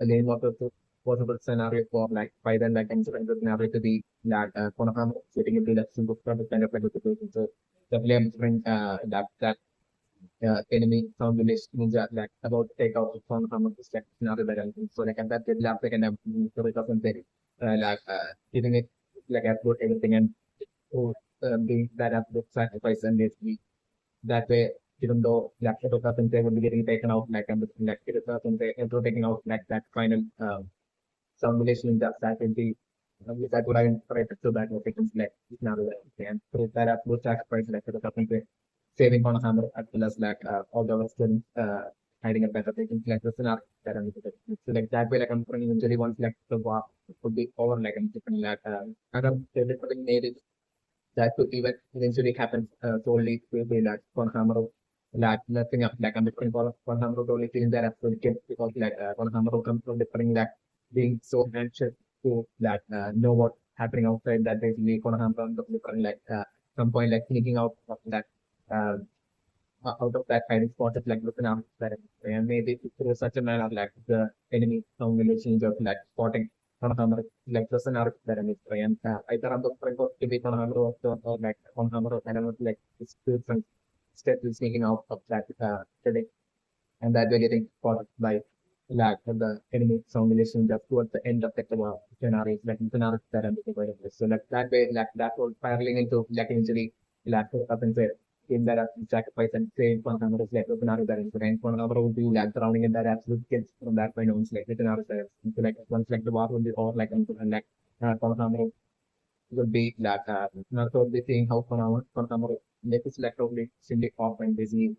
laying out the possible scenario for like by then like considering the scenario to be that Konohama getting into that single product kind of like a situation. So definitely I'm saying that enemy sound village ninja like about to take out the Konohama this like scenario that I'm in. So like and that did last second I'm so it wasn't very like giving it like absolute everything and to being that absolute sacrifice and basically that way, even though like it doesn't they would be getting taken out like I'm like it doesn't they into taking out like that final some relation in that will be that would I interpret so that locations like it's not and so that absolute sacrifice like it doesn't they saving on a hammer as well as like all the western hiding a better things like this and that and so like that way like I'm usually once like the war would be over like I'm different like other different made it that could even eventually happen solely will be like Konohamaru nothing up like I'm different for Hamro only feeling that absolute kid because for Hamro comes from different being so anxious to know what's happening outside that basically for Hamro different some point sneaking out of uh, out of that hiding spot of looking out that and maybe through such a manner the enemy some relations of spotting on Hamro doesn't arc that enemy and either on the front of to be on Hamro or on Hamro I don't know it's different step is sneaking out of today, and that we're getting caught by the enemy formulation just towards the end of the scenario, scenario that I'm looking for. So that way, that was spiraling into injury, up and say, in that sacrifice and say, for number of scenario that is rank, for number would be surrounding in that absolute kills from that point on, scenario that once the war will be or for number would be not only seeing how for number latest only simply off and busy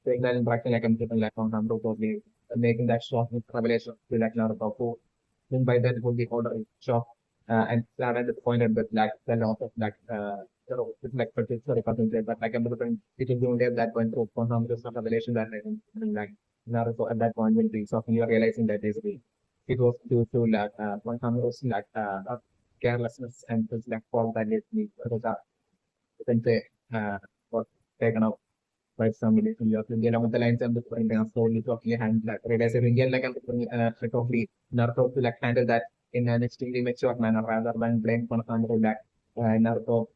taking that interaction on number probably making that shot with revelation to Naruto. Then by that it would be order shot and started the point at the loss of it's sorry concentrate, but I'm looking it will be only at that point to for number of revelation that Naruto at that point will be so you are realizing that basically it was due to one number of carelessness and just fault that is the you can say got taken out by somebody from your India along the lines of the point of slowly talking hand realize Indian totally Naruto to handle that in an extremely mature manner rather than blame for somebody Naruto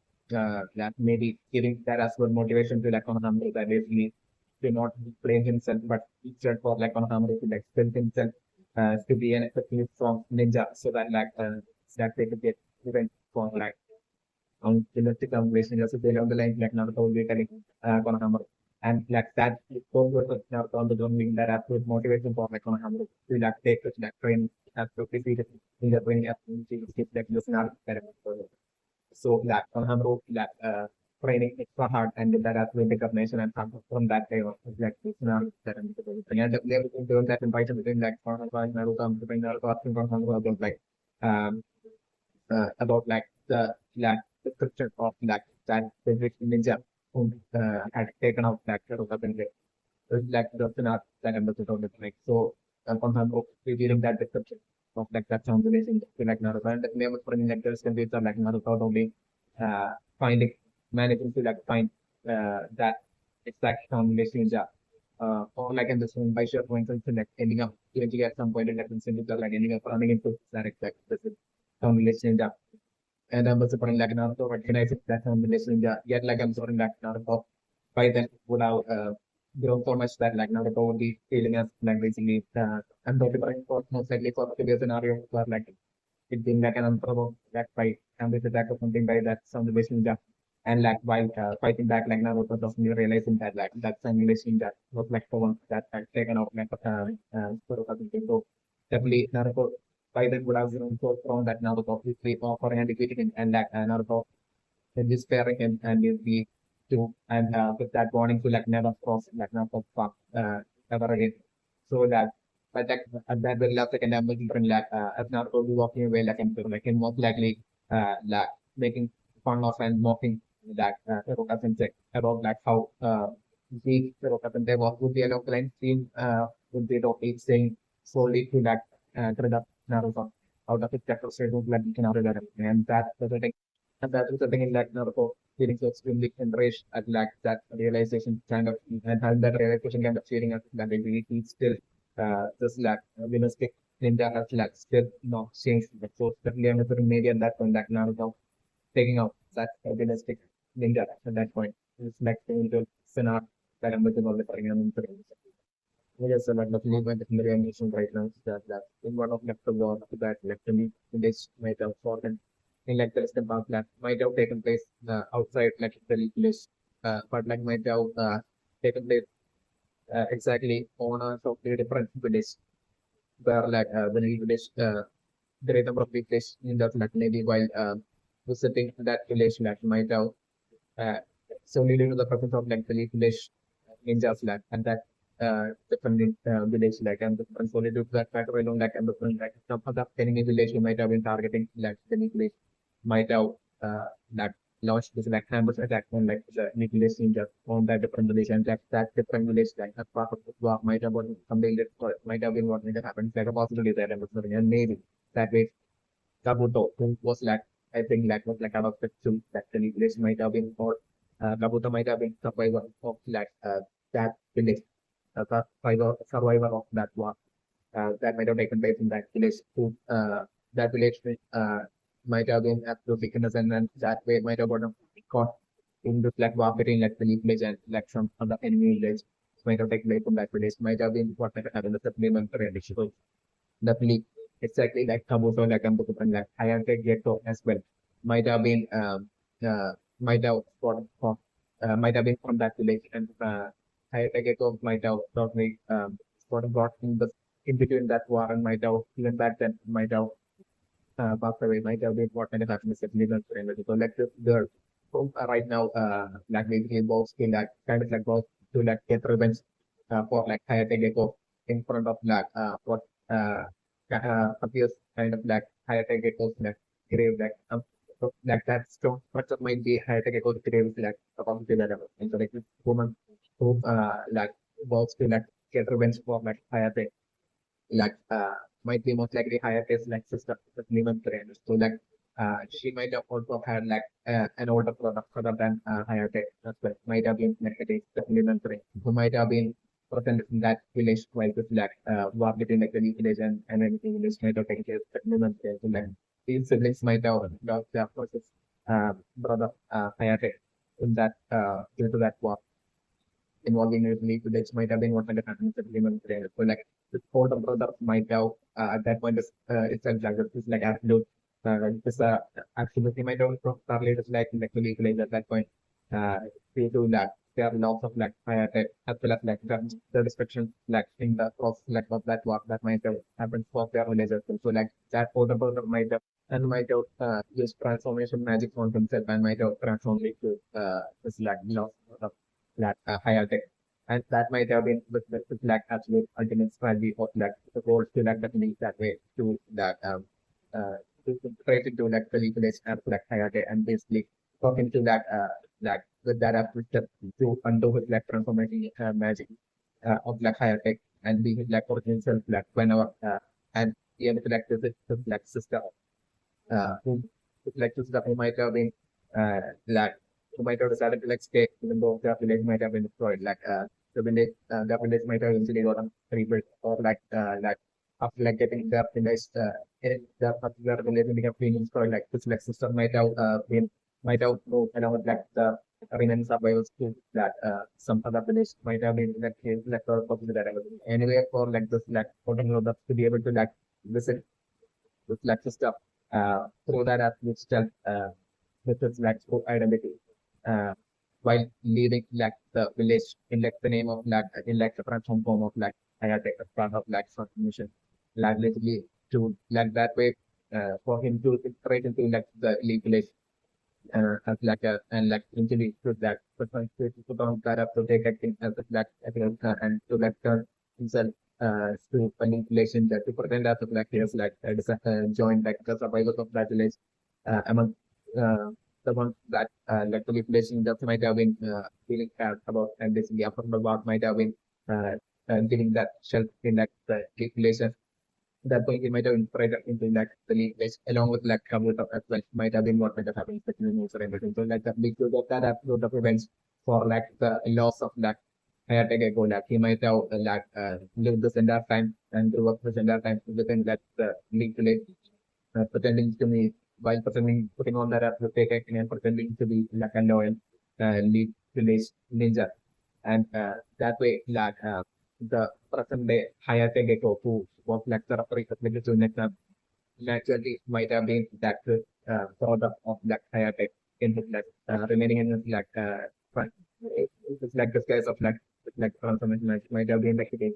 maybe giving that as well motivation to on somebody that basically to not blame himself but instead for on somebody to strengthen himself to be an effective strong ninja so that that they could get revenge for on domestic conversation just they on the line Naruto will be telling Konohamaru. And that goes with Naruto on the doing that absolute motivation for Konohamaru to take train absolutely seriously in the training absolutely skip this Naruto. So Konohamaru training extra hard and that absolute determination and from that day on this Naruto and they were doing that in fight between Konohamaru and Naruto between Naruto asking Konohamaru about about description of that specific ninja who had taken out weapon. That's not that episode of the so Konohamaru revealing that description of that sounds amazing to Naruto and the name of putting there's can be Naruto only finding managing to find that exact combination ninja or in this one by sheer coincidence ending up eventually at some point in that instance ending up running into that exact combination ninja and I'm also putting Naruto recognizing that combination ninja yet I'm sorry Naruto by then would have grown so much that Naruto would be feeling as basically I'm not different for most likely for the previous scenario where it being an unprovoked fight and this attack or something by that combination ninja and while fighting back Naruto doesn't even realizing that that simulation that was the one that had taken out so definitely Naruto by then would have grown so strong that Naruto is for and defeating him and Naruto is despairing him and will be to and with that warning to never cross never fuck ever again. So that but at that very last second I'm looking for as Naruto will be walking away him most likely making fun of and mocking Hiroka Sensei about how weak Hiroka Sensei was would be a local line scene would be totally saying solely to to the Naruto out of his chapter straight to Naruto and that was the thing and that was the thing in Naruto feeling so extremely enraged at that realization kind of and had that realization kind of feeling that he still just realistic ninja has still not changed so definitely I'm maybe at that point Naruto taking out that realistic ninja at that point. It's into scenario that I'm looking all the time. Yes, I'm definitely going to the animation right now. That in one of left of the that left to me, this might have fallen in the rest about that might have taken place outside the village, but might have taken place exactly on a totally different village where the village great number of village in that maybe while visiting that village might have solely due to the presence of the village ninjas and that different village and different solely due to that factor alone and different some other enemy village you might have been targeting the village might have launched this like ambush attack on like the nucleus ninja on that different village, and that different village like a part of the war might have been something that might have been what might have happened, like a possibility there, and maybe that way Kabuto, who was like, I think that was like about the two that the village might have been, or Kabuto might have been survivor of like that village, survivor of that war that might have taken place in that village. Who that village might have been absolutely innocent, and that way might have gotten caught in this like war between like the village and like some other enemy village. Might have taken place from that village. Might have been what might have happened. The supplementary addiction. Definitely, exactly like Kabuto, like Kabuto, and like Hayate Ghetto as well. Might have been, might have might have been from that village, and Hayate Ghetto might have probably sort of got in between that war, and might have even back then might have passed away. Might have been what might have happened is legal surrender. So like the right now, like basically both to like kind of like both to like get revenge for like Hayate Gecko in front of like what uh, appears kind of like Hayate Gecko's like grave, like so, like that strong structure might be Hayate Gecko's grave is like about to level. And so like this woman who like vows to like get revenge for like Hayate like might be most likely higher test like sister with Lehman Trend. So like she might have also had like an older product rather than higher tech. That's why might have been like the Lehman Trend, who might have been present in that village while with like war between like the new village and anything village might have taken care of the Lehman Trend. So like these siblings might have lost their process brother higher tech in that due to that war involving usually village might have been what might have happened with the Lehman Trend. So like the older brother might have at that point itself like it's like absolute this absolutely might have probably just like the legalize at that point due to like there are lots of like fire attack as well as like the restrictions like in the process like of that work that might have happened for their villagers. So like that older brother might have and might have used transformation magic on himself and might have transformed into this like lots of that higher tech and that might have been with like absolute ultimate strategy of like the goal to like definitely that way to that to try to do like the leverage and like hierarchy and basically talking to that like with that approach to undo with like transformation magic of like hierarchy and being like potential like whenever and be able to like this like system who like this stuff who might have been like who might have decided to like stay even though their village might have been destroyed like their village might have eventually gotten rebuilt or like after like getting their village in their particular village and become being destroyed like this like system might have moved along with like the remaining survivors to that some other village might have been like like or possibly that anyway for like this like potential to be able to like visit with like stuff through that app itself with its like scope identity while leaving like the village in like the name of like in like the transform form of like I had like a part of like transformation like literally to like that way for him to integrate into like the elite village as like a and like eventually to that but to put on that up to take acting as a black and to like turn himself to manipulation that to pretend as a black players like join like the survivors of that village among the ones that like the manipulation that might have been feeling about and this the upper war might have been uh, giving that shelf in like the manipulation that point he might have inspired into like the league like, along with like Kabuto as well might have been what might have happened especially in user everything. So like the big of that episode of events for like the loss of like Hayate go like he might have like lived this entire time and grew up this entire time within that league village pretending to be while pretending putting on that fake acting and pretending to be like a loyal league village ninja and that way like the present day Hayate Gecko who was like the referee of Legacy Network naturally might have been that product of like Hayate in his like remaining in his like it's like the case of like transformation might have been like the case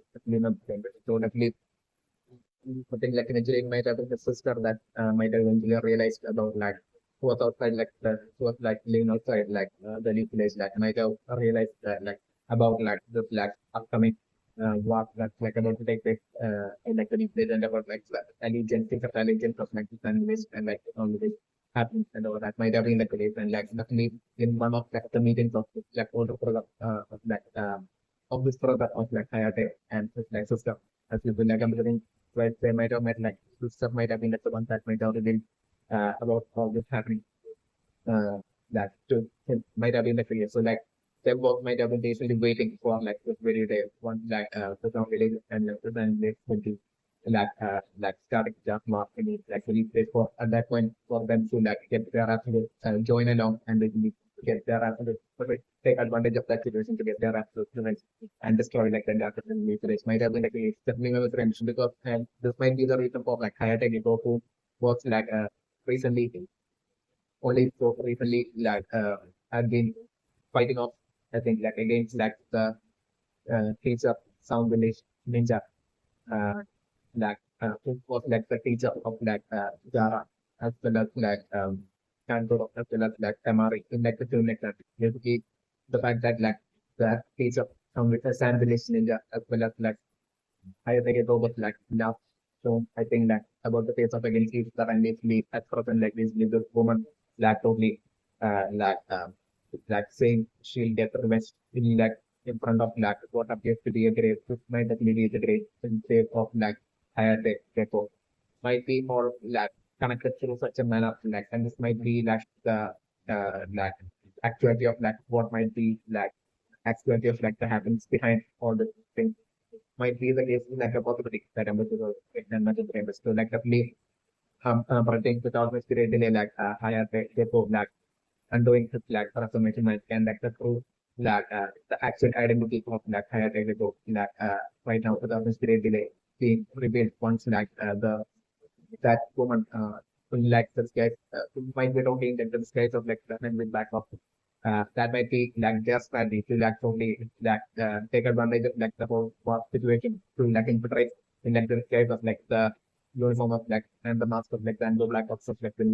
so definitely putting like an engineering might have been the sister that might have eventually realized about like who was outside like the who was like living outside like the new place like might have realized that like about like the like upcoming war that's like about to take place in like the new place and about like the allegiance think of allegiance of like the families and like all this happened and all that might have been the case. And like definitely in one of like, the meetings of like older product of like of this product of like Hayate and his like sister, as you like I'm getting right, they might have met like sister might have been like the one that might have been about all this happening. Uh, that to him might have been the case. So like they both might have been patiently waiting for like this very day one like the song release and like the then they would be like starting just marketing like really place for at that point for them to like get their absolute join along and they can get their absolute take advantage of that situation to get their absolute revenge and destroy like the data and race might have been the case definitely my friends because and this might be the reason for like higher technical who works like recently only so recently like I've been fighting off I think like against like the teacher sound village ninja who was like the teacher of like Zara as well as like Kanto as well as like Tamari in like the film like that. Basically the fact that like the teacher sound with the sand village ninja as well as like I think it was like enough. So I think that about the face of against each other and basically at person like this woman like totally like like saying she'll get revenge in like in front of like what appears to be a grave, which might actually be the grave in shape of like higher tech depot. Might be more like connected through such a manner like and this might be like the like actuality of like what might be like actuality of like the happens behind all the things might be the case like a possibility that I'm going to and much famous. So like definitely predicting without much great delay like higher depot like undoing his like transformation might can like the true like the actual identity of like higher depot like right now without much great delay being revealed once like the that woman like the skies might be talking that the skies of like the men with back up that might be like their strategy to like totally like take advantage of like the whole war situation to like infiltrate in like the case of like the uniform of like and the mask of like the and the black box of like the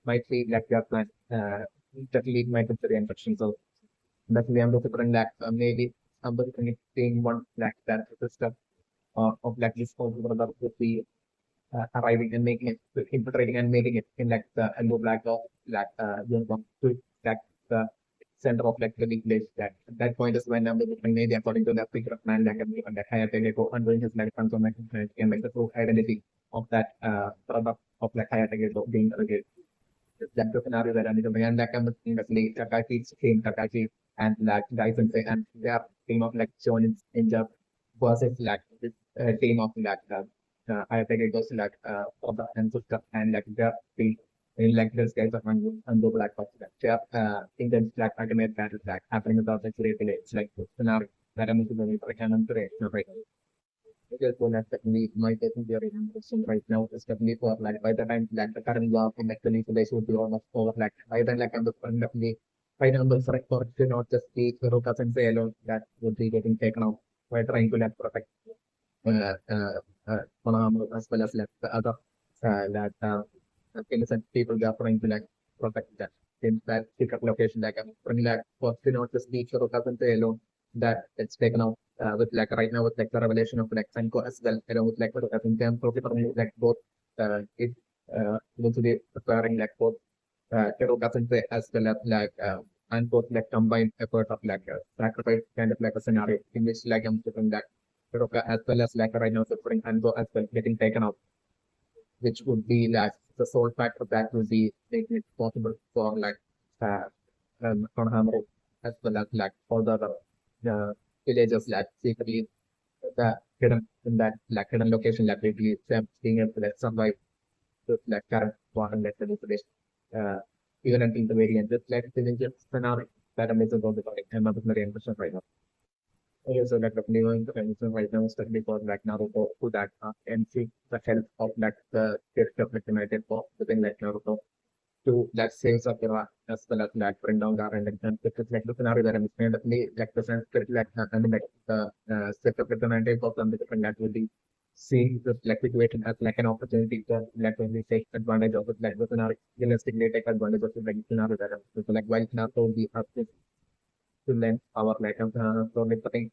might be like their plan that lead might be the infection. So definitely I'm looking for like maybe somebody seeing one like that system of like this whole brother would be arriving and making it, infiltrating and making it in like the elbow black of like uniform to like the center of like the big place. That at that point is when maybe according to the figure of man like and that higher go undoing his like transformation and like the true identity of that product of like higher go being again. That's the scenario that I need to bring and like I'm seeing that like Takashi's team Takashi and like Dyson and their team of like Shonen Ninja versus like this team of like I think it goes like Oda and Suska and like the team in like this guys of Undo Black Box like their intense like ultimate battle like happening without actually it's like the scenario that I'm going to canon today. Right. Because one aspect my taking their question right now is definitely for like by the time like the current law in like the legal days would be almost over like by then like I'm the definitely by now the correct for to not just be Rokas and say alone that would be getting taken out by trying to like protect uh, uh, Panama as well as like the other that innocent people they are trying to like protect that in that secret location like I'm like for to not just be Rokas and say alone that it's taken out with like right now with like the revelation of like Sanko as well, along with like I think them probably like both it going to be preparing like both Teruka Sensei as well as like and both like combined effort of like sacrifice kind of like a scenario in which like I'm saying that Teruka as well as like right now suffering Anko as well getting taken out, which would be like the sole factor that would be making it possible for like uh Konohamaru as well as like all the other villagers like secretly the hidden in that like hidden location like maybe them being able to like survive the like current war and like the isolation even until the very end. Just like it's just scenario that amazing about the topic and not very interesting right now. Okay, so like definitely going to mention right now especially for like Naruto to that and see the help of like the character of like United for within like Naruto to that sales of Iran as well as like bring down the and it's like the scenario that I'm explaining definitely like the sense that like I mean like the set of the 90 of them the different that will be seeing the like situation as like an opportunity to like really take advantage of it like the scenario realistically take advantage of the like scenario that I'm so like while Naruto we have to lend our like so like I think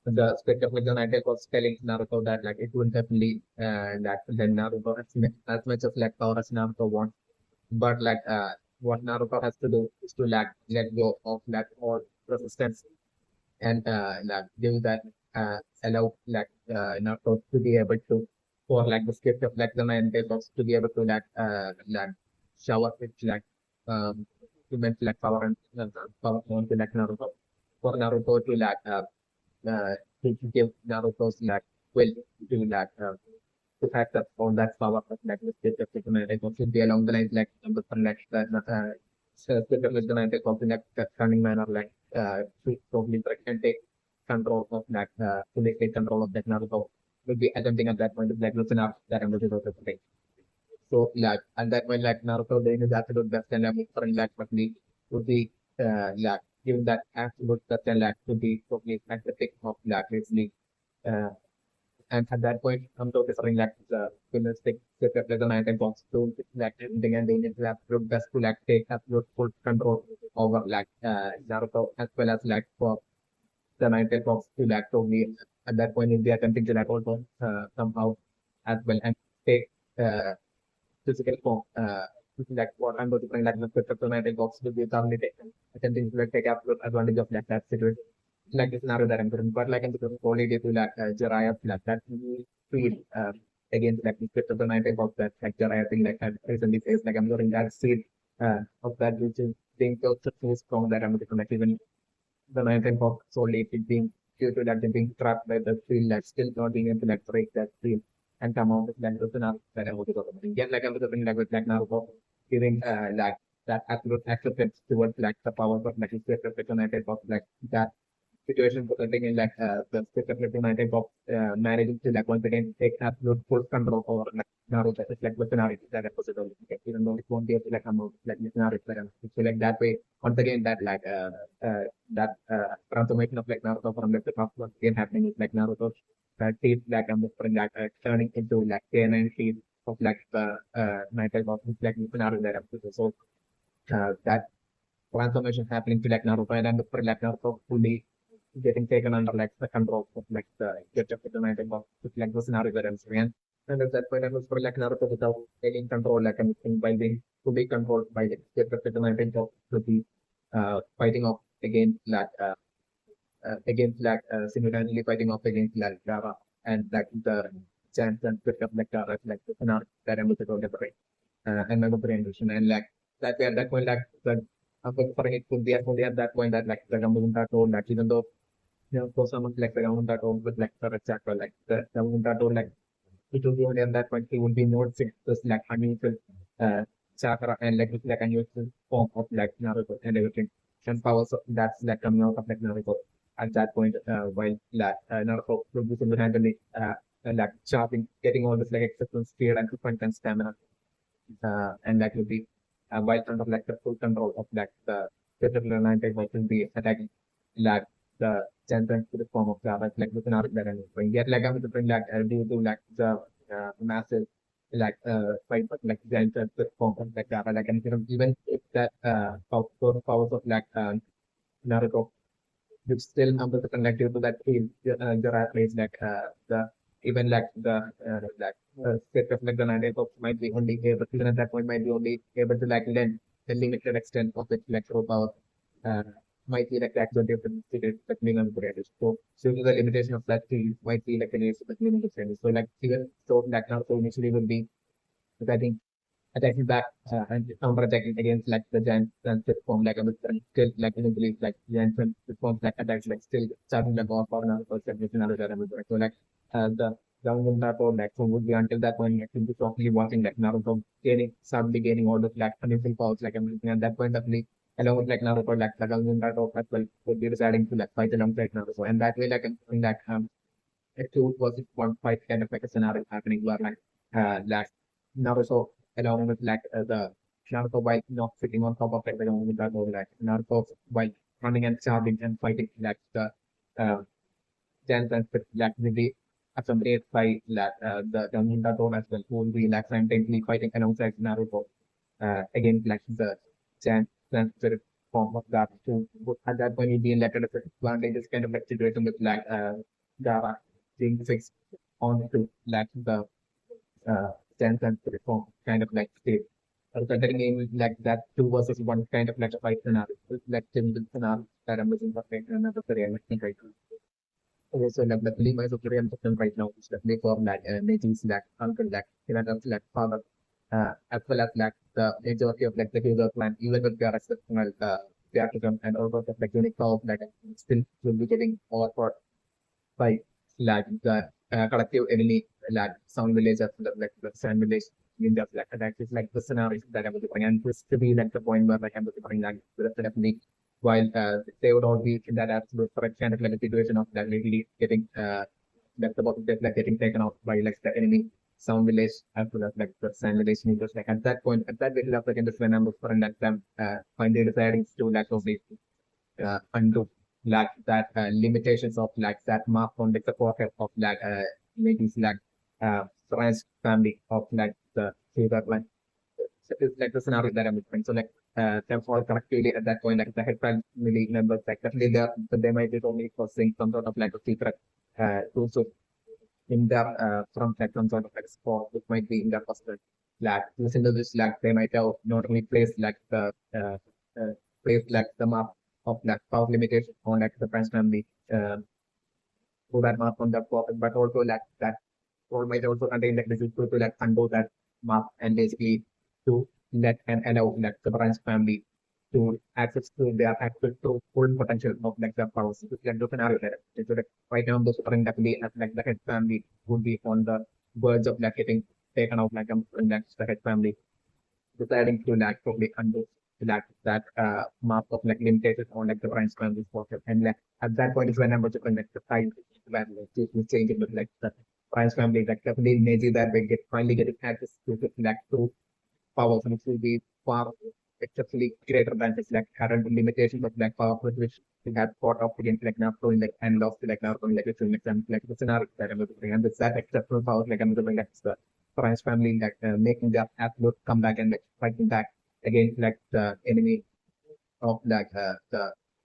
the spirit of like the 90 was telling Naruto that like it would definitely that then Naruto as much as like power as Naruto wants But what Naruto has to do is to let go of all resistance and give that allow Naruto to be able to for the script of the 9TailFox to be able to shower with immense power and power onto Naruto for Naruto to to give Naruto's will to to have that all that power of the state of the should be along the lines different state of the United of the cunning manner to totally can take control of fully take control of that Naruto will be attempting at that point of listen up that I'm going to play. So at that point Naruto doing his absolute best and different probably would be given that absolute best and to be totally at the pick of basically uh, and at that point, I'm totally sorry the realistic represent and box to everything and they need to absolute best to take absolute full control over Naruto as well as for the 9TailFox to totally at that point in the attempting to also somehow as well and take physical form what I'm going to bring the script of the 9TailFox to be thoroughly taken attempting to take absolute advantage of that situation this scenario that I'm putting, but I'm going only due to Jiraiya that we feel against the script of the 9TailFox that Jiraiya thing I recently faced I'm going that scene of that which is being so strong that I'm going to even the 9TailFox solely it being due to that being trapped by the field still not being able to break that field and come out with the scenario that I'm going to talk about. Again, I'm going to bring with Naruto giving that absolute acceptance towards the power of the script of the 9TailFox that situation presenting in the specific United of managing to once again take absolute full control over Naruto. It's with Naruto that episode of even though it won't be able to come out with Naruto. So that way, once again that transformation of Naruto from the top once again happening is Naruto teeth I'm different turning into canine teeth of the night of Naruto that episode. So that transformation happening to Naruto and the Naruto fully getting taken under the control of the get of the night about the scenario that I'm saying. And at that point I was for Naruto without taking control anything by being to be controlled by the get of the night about to be fighting off against simultaneously fighting off against Dara and the chance and pick up Dara the scenario that I'm looking for and my comprehension and that way at that point the for it could be only at that point that the government are told that even though for someone the government are told with for example the government are told it will be only at that point he would be noticing this unusual chakra and it's unusual form of Naruto and everything and powers that's coming out of Naruto at that point while Naruto will be single handedly chopping getting all this exceptional speed and quick and stamina and that will be while under the full control of the particular line type will be attacking the champion to the form of Java within our that and yet I'm to bring due to the massive fight but giant the form of Java and even if that powers of Naruto which still number the connected to that field Jiraiya plays the even the set of the 9TailFox might be only able even at that point might be only able to lend the limited extent of its electro power uh, might be actual different the minimum creators. So to the limitation of that field might be an use of the minimum creators. So even so now so initially would be I think attacking back and counter attacking against the giant transit form still in belief giant transit form attacks still starting the war for another person with another Naruto. So the download Naruto so would be until that point actually be softly watching Naruto suddenly gaining all those unusual powers everything at that point of along with Naruto the download Naruto as well would be deciding to fight alongside Naruto and that way I'm thinking it too was one fight kind of a scenario happening where Naruto along with the Naruto while not sitting on top of the along with that or Naruto while running and charging and fighting the Giants and will be accompanied by the Naruto as well who will be simultaneously fighting alongside Naruto against the Giants and Spirit form of that. So at that point, you'd be in a disadvantageous kind of situation with Gara being fixed onto the Giants and Spirit form kind of state. considering like that two versus one kind of like a fight scenario, like Tim scenario that I'm looking for right now, that's the realistic right now. Okay, so like definitely my superior system right now is definitely for like making like uncle like like father, as well as like the majority of like the user plan, even with their exceptional theatrical and all sorts of like unique power like still will be getting overpowered by like the collective enemy like sound village as well as like the sand village ninjas like that is like the scenarios that I was doing and this to be like the point where like I'm looking like definitely while they would all be in that absolute correct kind of like a situation of like really getting like the bottom like getting taken out by like the enemy sound village as well as like the sand village ninjas like at that point at that very last second is when I'm looking at them finally deciding to like obviously undo like that limitations of like that mark on like the forehead of like maybe like French family of like the fever like so it's like the scenario that I'm referring. So like them all collectively at that point like the head family members like definitely there but they might be only causing some sort of like a secret also in their from like some sort of like sport which might be in their first like listen to this like they might have not only placed like the placed like the map of like power limitation on like the French family to that map on the profit, but also like that or might also contain like the Jutsu to like undo that map and basically to let and allow like the branch family to access to their actual true full potential of like the powers. Like the scenario there. So like right now the super definitely as like the head family would be on the verge of like getting taken out like like the head family deciding to like probably undo like that map of like limitations on like the branch family pocket. And like at that point is when I'm going to connect the time when like this will change it with like the branch family like definitely maybe that we get finally getting access to the like to powers which will be far exceptionally greater than this like current limitations of like power with which we have fought off against like Naruto in like and lost to like Naruto in like it's an example like the scenario that I'm looking and it's that exceptional power like I'm looking at the French family like making their absolute comeback and like fighting back against like the enemy of like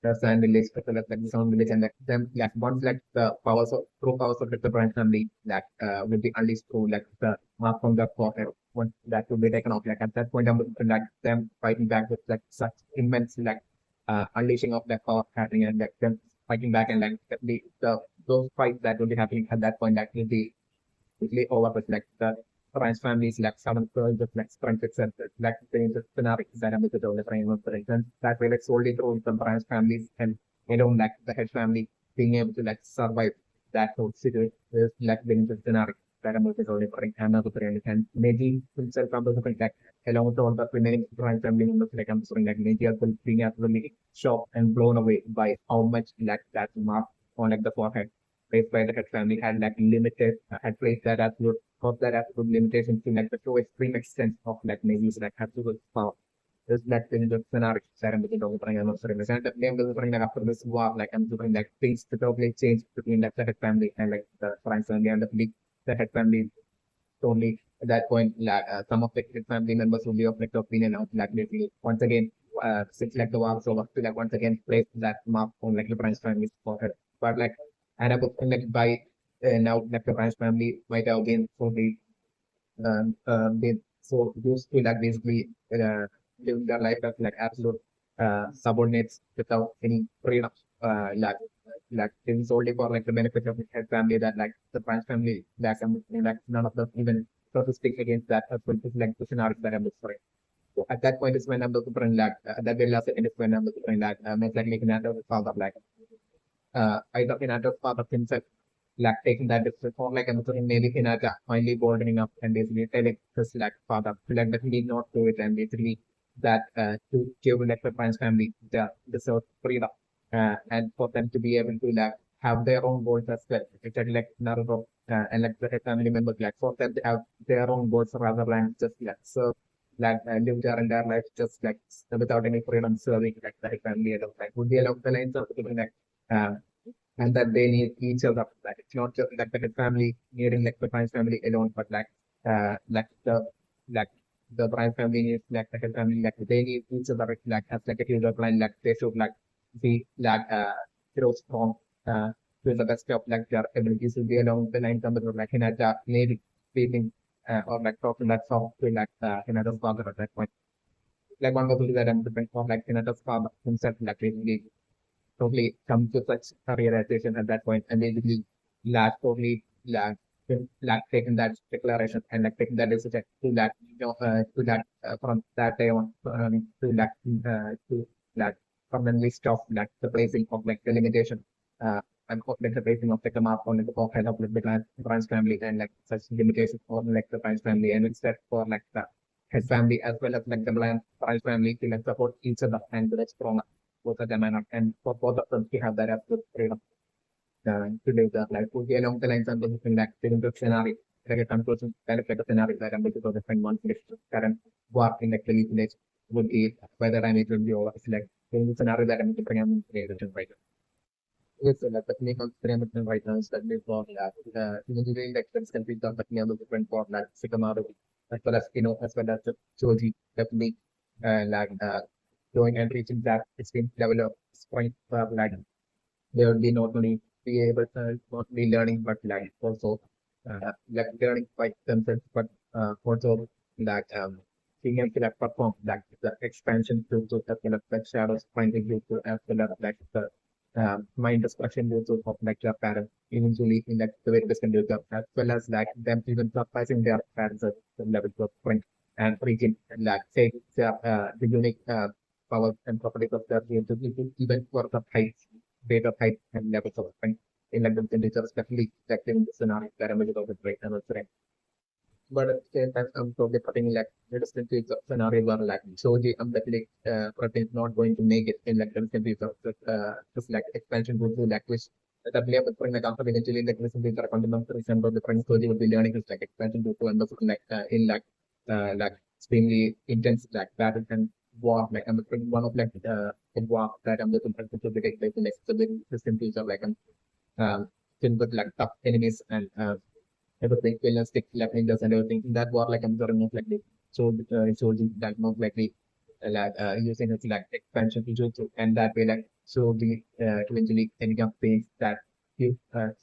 the sand village, like the sound village, and like them like once like the powers of true powers of like, the branch family like will be unleashed through like the mark from the forehead once that will be taken off. Like at that point, I'm like them fighting back with like such immense like unleashing of that power happening and like them fighting back and like the those fights that will be happening at that point like will be quickly over with like the Ryan's family is like seven girls with like strength itself, like the scenario that I'm with the donor framework for instance, that way like solely through the Ryan's families and you know like the head family being able to like survive that whole situation is like being the scenario that I'm with the donor for another friend and maybe himself from the different like along with all the remaining Ryan's family members like I'm saying like maybe also being absolutely shocked and blown away by how much like that mark on like the forehead placed by the head family had like limited had placed that absolute of that absolute limitation to like the true extreme extent of like maybe like absolute power. There's like in the scenario that I'm looking over and I'm also represent that name was bring like after this war, like I'm doing like things to totally change between like the head family and like the France family and the head family only at that point like some of the head family members will be of like the opinion of like basically once again since like the war is over to like once again place that mark on like the French family for her. But like and I'm like by now like the French family might have been fully been so used to like basically live their life as like absolute subordinates without any freedom like it's only for like the benefit of the head family that like the French family like none of them even so to speak against that as well is like the scenario that I'm describing. So at that point is when I'm looking for like at that very last second is when I'm looking for like most likely Hinata will father like either Hinata's father himself like taking that decision or like I'm saying maybe Hinata finally bolding up and basically telling his like father to like definitely not do it and basically that to give like the French family the deserved freedom and for them to be able to like have their own goals as well. Exactly like Naruto and like the family members like for them to have their own goals rather than just like serve like live their entire life just like without any freedom serving like the family and like would be along the lines of like uh, and that they need each other. Like it's not just like the family needing like the Prime family alone, but like the Prime family needs like the family like they need each other like as like a user line like they should like be like feel strong to the best of like their abilities to be along the line of like Hinata maybe speaking or like talking that song to like Hinata's father at that point. Like one of the that I'm depending on like Hinata's father himself like really totally come to such a realization at that point and basically totally like taking that declaration and like taking that decision to that to that from that day on to that from the list of like the placing of like the limitation and like the placing of like the mark on like the profile of like the branch family and like such limitations for like the branch family and instead for like the his family as well as like the branch family to like support each other and to like strong both of them and for both of them to have that absolute freedom to live their life would be along the lines of the different like the scenario, like a conclusion kind of like a scenario that I'm looking for different one current war in like the village would be whether I need to be over like the scenario that I'm looking at creation right now. Yes, so like the clinical experiment right now is that we for that engineering like the complete of the clinical different for like Sycamore as well as as well as the Joji definitely like going and reaching that extreme level of point like they will be not only be able to not only learning but like also like learning by themselves but also like being able to like perform like the expansion to the kind of like shadows finding you to as well as like the mind destruction due to of like their parents eventually in like the way this can do that as well as like them even surprising their parents at the level of point and reaching and like say the unique powers and properties of their game to even for the heights rate of height and levels of strength in like the temperature, especially affecting the scenario parameters of the break and also but at the same time, I'm probably putting like the distance to scenario where like Shoji definitely protein is not going to make it in like the distance of just like expansion would do like which the player would bring like after eventually like recent things are continuing for example the friend Shoji would be learning is like expansion to and like in like extremely intense like battle and war like I'm one of like in war that I'm looking for to be take place in next the big system feature like filled with like tough enemies and everything realistic like ninjas and everything. That war like I'm very most likely shows that most likely like using its like expansion to Jutsu and that way like so the eventually ending up things that you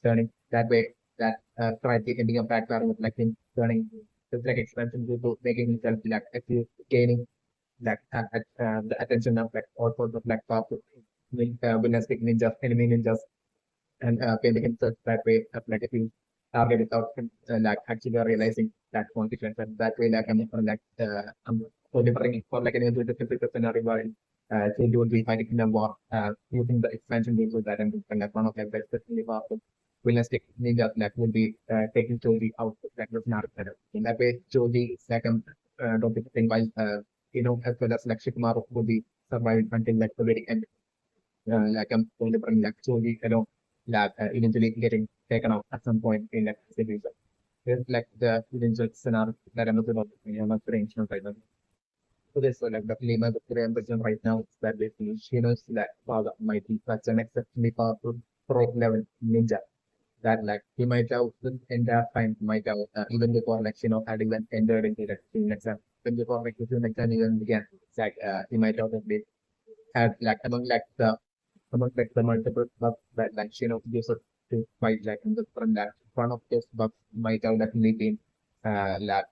turning that way that try to ending up back with like in turning it's like expansion to making himself like actually gaining like the attention of like all sorts of like powerful realistic ninjas, enemy ninjas and painting himself that way like if you target without him like actually realizing that consequence and that way like I'm so different for like any other different scenario where so you will be fighting in a war using the expansion rules that and like one of the best especially powerful realistic ninjas that will be taking Joji out that was not better. In that way Joji is like don't be thing while as well as like Shikamaru will be surviving until like the very end like I'm different like Joji like eventually getting taken out at some point in that series. It's like the eventual scenario that I'm looking at not very ancient right now. So this so like the flame of the ambition right now is that basically she knows that father might be such an exceptionally powerful pro level ninja that like he might have the entire time might have even before like had even entered into that film exam. Even before like the film exam even began. It's like he might have had like among like the multiple bugs that like uses to fight like in the front that one of those bugs might have definitely been like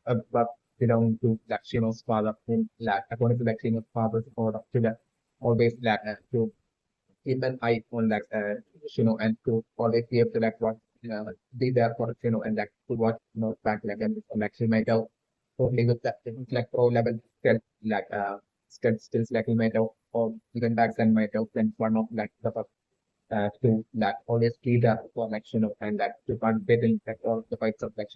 a bug belonging to like father in like according to like father's order to that always like to keep an eye on like and to always be able to like watch be there for and like to watch back like and like she might have totally with that things like pro level still like still like he might have or even back then might have been one of like the to like always be there for like and like to participate in like all the fights of like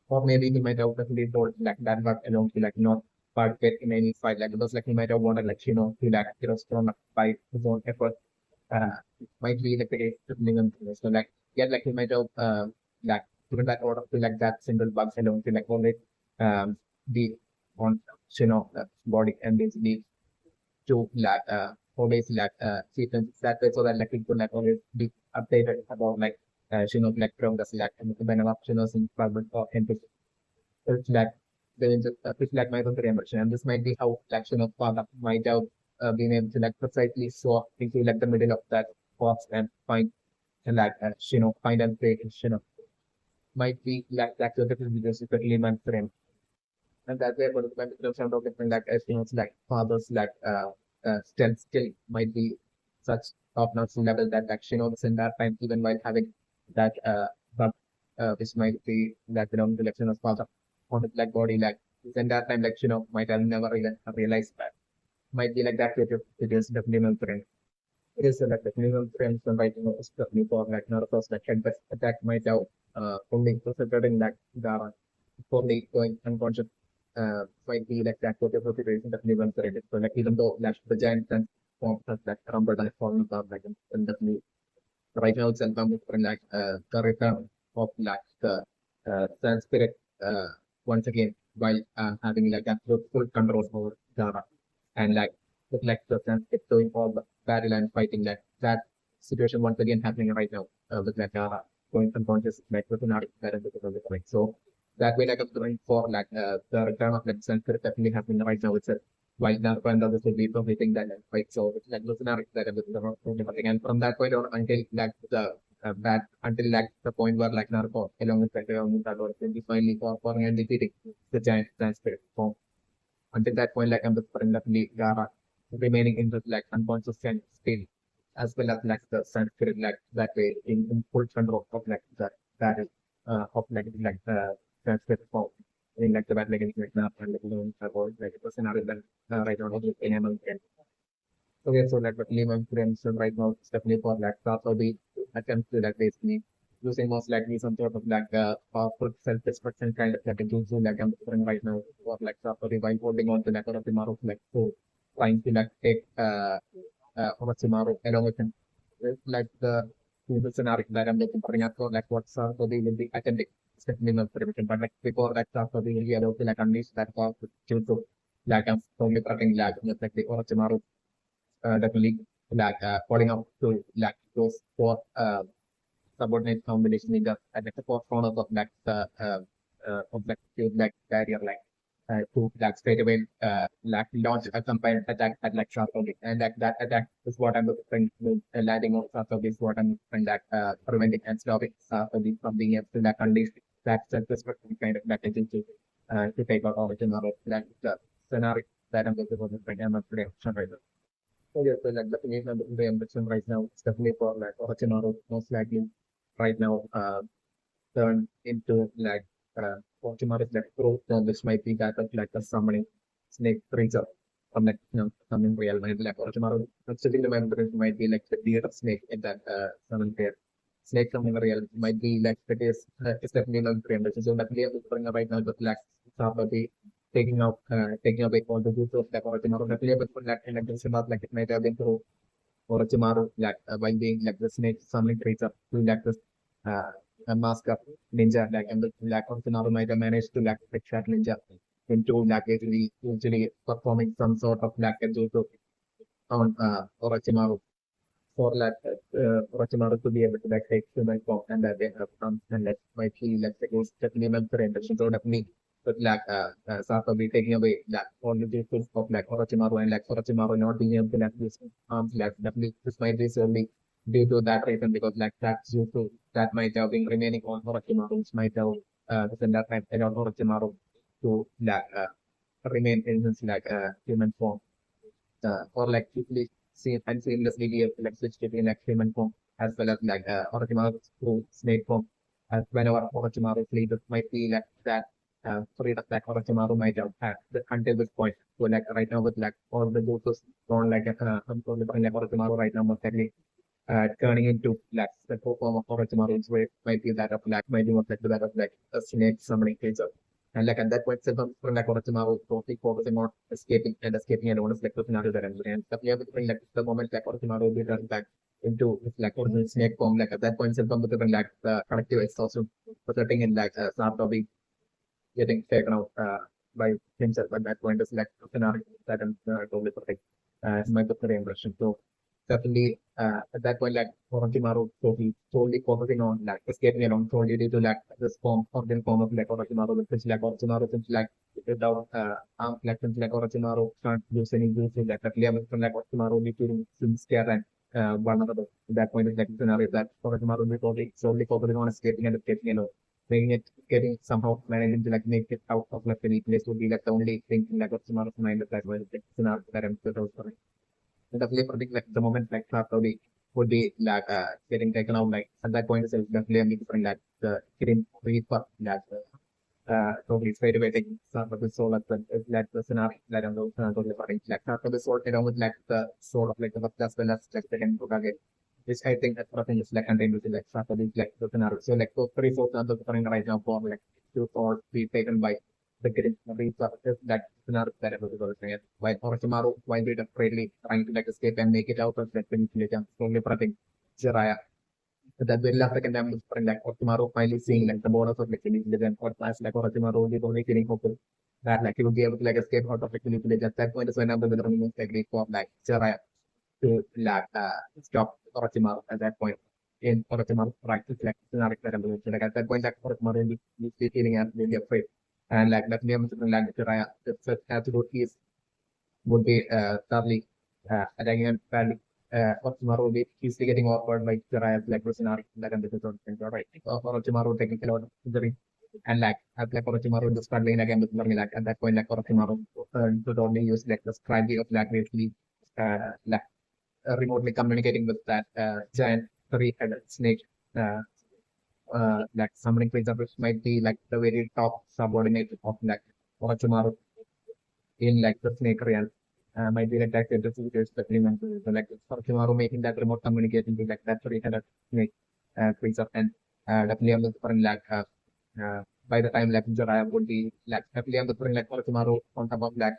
or maybe he might have definitely told like that work alone to like not participate in any fight like because like he might have wanted like to like strong by his own effort might be like the case depending on things. So like yeah like he might have like given that order to like that single bugs alone to like only be on body and basically to like always like sequence that way so that like it could like always be updated about like like progress like and the benefit of in development or empathy. It's like it's like my own reaction and this might be how like father might have been able to like precisely swap into like the middle of that box and find and like find and create might be like that to different videos with Lehman frame. And that way, but when it comes down to different like estimates like fathers like strength skill might be such top-notch level that actually knows in that time even while having that but which might be like the election of father on the black body like in that time like might have never even realized that might be like that it is definitely mentoring. It is like the minimum frames when writing of especially for like Naruto's like headbutt attack might have only considering like the only going unconscious might be like that sort of situation that lives in it. So like even though like the giant sense forms as like rumbled and falling down like and definitely right now it's album different like the return of like the SandSpirit once again while having like absolute full control over Gara and like with like the sense it's doing all the battle and fighting like that situation once again happening right now with like going unconscious like with an like so that way like I'm going for like the return of like SandSpirit definitely happening right now itself while Naruto and others will be completing that fight. So it's like those scenarios that everything. And from that point on until like the back until like the point where like Naruto along with Naruto is finally forming and defeating the giant spirit form. Until that point, like I'm the definitely Gara remaining in the like unconscious state as well as like the spirit like that way in full control of like that is of like the spirit form in like the battle against like Naruto and like about like the scenario that right now is in ML. Okay, so like but Lehman friends right now it's definitely for like start of the attempt to like basically using most likely some sort of like powerful self-destruction kind of like a tool like I'm doing right now for like start of the while holding on to like Orochimaru like so trying to like take Orochimaru along with him. It's like the usual scenario that I'm looking for for like what start of the will be attempting. It's definitely not prevention, but like before that start of the will be allowed to like unleash that powerful Jutsu like I'm totally cutting like the Orochimaru definitely like falling out to like those four subordinate combination in the at the four corners of like the of like barrier like to like straight away like launch a combined attack at like Sharply. And like that attack is what I'm looking to landing on Sharply is what I'm looking like preventing and stopping Sharply from being able to like unleash that self-destructive kind of like agency to take out all the like the scenario that I'm looking for the production right now. So yes, so like the image and the ambition right now is definitely for like Orochimaru most likely right now turned into like Orochimaru's like growth which might be that of like a summoning snake creature from like something real might be like Orochimaru considering the memory might be like the deer snake in that summon pair. Snake something real might be like it is it's definitely not real. So definitely I'm looking right now but like Saturday taking away all the goods of like Orochimaru definitely but for like in like this about like it might have been through Orochimaru like while being like the snake summoning creature to like this uh, a mask of ninja like and the like Orochimaru might have managed to like trick that ninja into like usually performing some sort of like a jutsu on Orochimaru for like Orochimaru to be able to like take human form and that they have come and that might feel like the ghost definitely mentor intention so definitely but like Satobi taking away like all the details of like Orochimaru and like Orochimaru not being able to like use arms like definitely this might be solely due to that reason because like that's due to that might have been remaining on Orochimaru which might have within that time allowed Orochimaru to like remain in his like human form or like quickly see and seamlessly be able to like switch between like human form as well as like Orochimaru through snake form. As whenever Orochimaru flees, it might be like that freedom that Orochimaru might have had until this point. So like right now with like all the Jutsus gone like I'm totally fine like Orochimaru right now most likely turning into like the full form of Orochimaru's way might be that of like might be more like that of like a snake summoning creature. And like at that point, Silver like Orochimaru totally focusing on escaping and on like the scenario that I'm doing. And stuff, yeah, like the moment like Orochimaru returns back into his like original snake form, like at that point, Silver with like the collective exhaustion, resulting in like Sarutobi getting taken out by himself. At that point, is like the scenario that I'm totally perfect. My personal impression. So certainly at that point, like Orochimaru solely focusing on like escaping along solely due to like this form origin form of like Orochimaru, which like Orochimaru since like without arms like since like Orochimaru can't use any use like that level from like Orochimaru only feeling scared and vulnerable. At that point is like the scenario that Orochimaru will be solely focusing on escaping and escaping alone. making it getting somehow managing to like make it out of like any place would be like the only thing like what's of mind that was like scenario that I'm for. And definitely predict like the moment like Saturday would be like getting taken out like at that point itself definitely I'm different like the getting reaper like totally straight away taking start of the soul at the like the scenario that I'm totally referring like start of the soul along with like the soul of like the as well as like the end again. Which I think that's nothing is like contained within like start of the like the scenario. So like those three sources are the current right now for like two or be taken by the great reaper if that scenario that I was saying. While Orochimaru while they desperately trying to like escape and make it out of that peninsula, slowly protecting Jiraiya that very last second I'm whispering like Orochimaru finally seeing like the borders of like Philly village and what last like Orochimaru is only feeling hopeful that like he will be able to like escape out of like Philly village. At that point is when I'm the most likely for like Jiraiya to like stop Orochimaru at that point. In Orochimaru right to like scenario that I'm doing. So like at that point like Orochimaru will be feeling and really afraid. And like that name like Jiraiya the first absolute is would be thoroughly attacking badly. Orochimaru will be easily getting awkward by Jiraiya's like personality that and this is right. Orochimaru taking a lot of injury and like as like Orochimaru just struggling again with learning like at that point like Orochimaru could only use like the strategy of like basically like remotely communicating with that giant three-headed snake uh, like summoning creature which might be like the very top subordinate of like Orochimaru in like the snake realm. Might be like that to experiment. So like for tomorrow making that remote communication to like that three-headed snake creature and definitely I'm looking like by the time like Jiraiya would be like definitely I'm looking like for tomorrow on top of like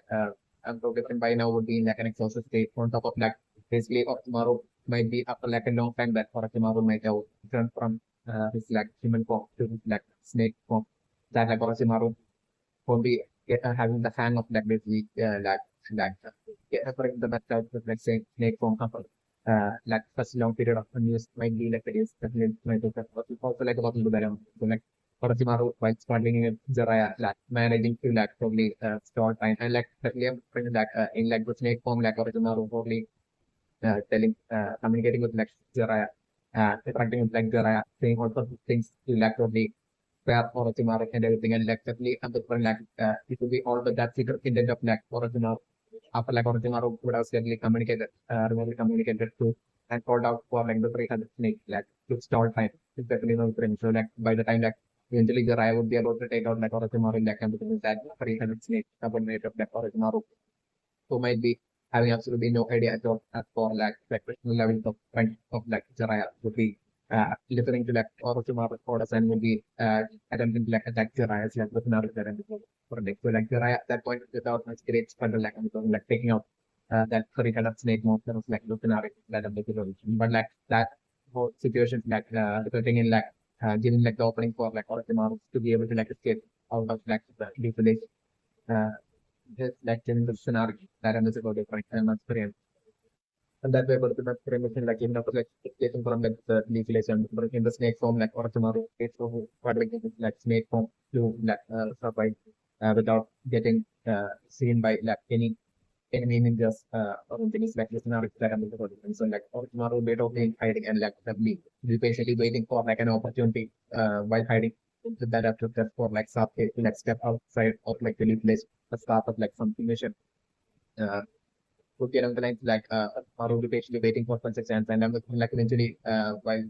I'm progressing by now would be in like an exhausted state on top of like basically of tomorrow might be after like a long time that for tomorrow might have turned from his like human form to his like snake form. That like Orochimaru won't be having the hang of that basically for the method with like say snake form couple like such long period of unused might be like it is definitely might be also like about to do that so like Orochimaru while struggling with Jiraiya like managing to like probably store time and like definitely I'm bringing that in like the snake form like Orochimaru probably telling communicating with like Jiraiya interacting with like Jiraiya saying all sorts of things to like probably where Orochimaru and everything and like definitely I'm different like it will be all but that secret intent of like Orochimaru after like Orochimaru would have steadily communicated remotely communicated to and called out for like the 300 snake like to stall time. It's definitely no friend. So like by the time like eventually Jiraiya would be able to take out like Orochimaru in like and because that 300 snake subordinate of like Orochimaru who might be having absolutely no idea at all as for like personal levels of strength of like Jiraiya would be listening to like Orochimaru's orders and would be attempting to like attack Jiraiya's like with Naruto and for like so like Jiraiya at that point without much great struggle like I'm going like taking out that three kind of snake monster of like Naruto that I'm the but like that whole situation like resulting in like giving like the opening for like Orochimaru to be able to like escape out of like the village just like in the scenario that I'm about different experience. And that way, but the experimentation like even after like taking from like the leafilation, but in the snake form, like Orochimaru, it's so quite like snake form to like survive without getting seen by like any ninjas or things like the scenario that I'm about different. So like Orochimaru made of being hiding and like the be patiently waiting for like an opportunity while hiding. So that after that for like Sasuke to like step outside of like the leafilation, the start of like something mission. Uh, would be along the lines like or would be patiently waiting for one chance and I'm looking like eventually while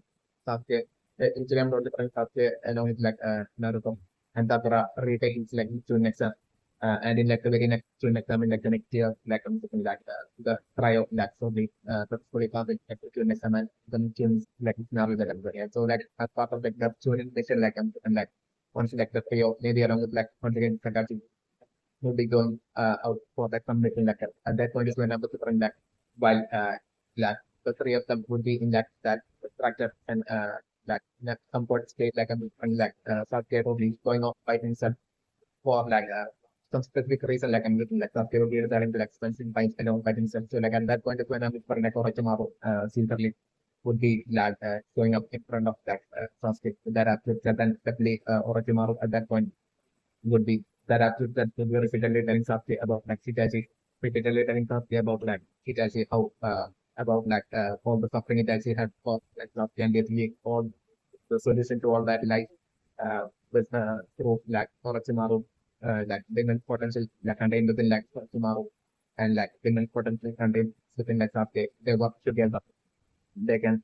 Sasuke eventually I'm not different Sasuke along with like Naruto and Sakura retaking like to next and in like the very next to next time in like the next year like I'm looking like the trio like so the successfully passing like to next time and the tunes like Naruto that I'm doing. So like as part of like the tuning mission like I'm like once like the trio maybe along with like once again Kakashi will be going out for that commission like at that point is when I'm preparing that while like the three of them would be in that structure and like in that comfort state like I'm preparing like Sasuke will be going off by himself for like some specific reason like I'm looking like Sasuke will be deciding to like spend some time alone by himself. So like at that point is when I'm preparing like Orochimaru secretly would be like going up in front of that Sasuke. That after that then definitely Orochimaru at that point would be that attitude that we were repeatedly telling Sakti about like Hitachi, repeatedly telling Sakti about like Hitachi, how about like all the suffering Hitachi had caused like Sakti and basically all the solution to all that life with through like Orochimaru, like the immense potential like contained within like Orochimaru and like the immense potential contained within like Sasuke. They work together. They can.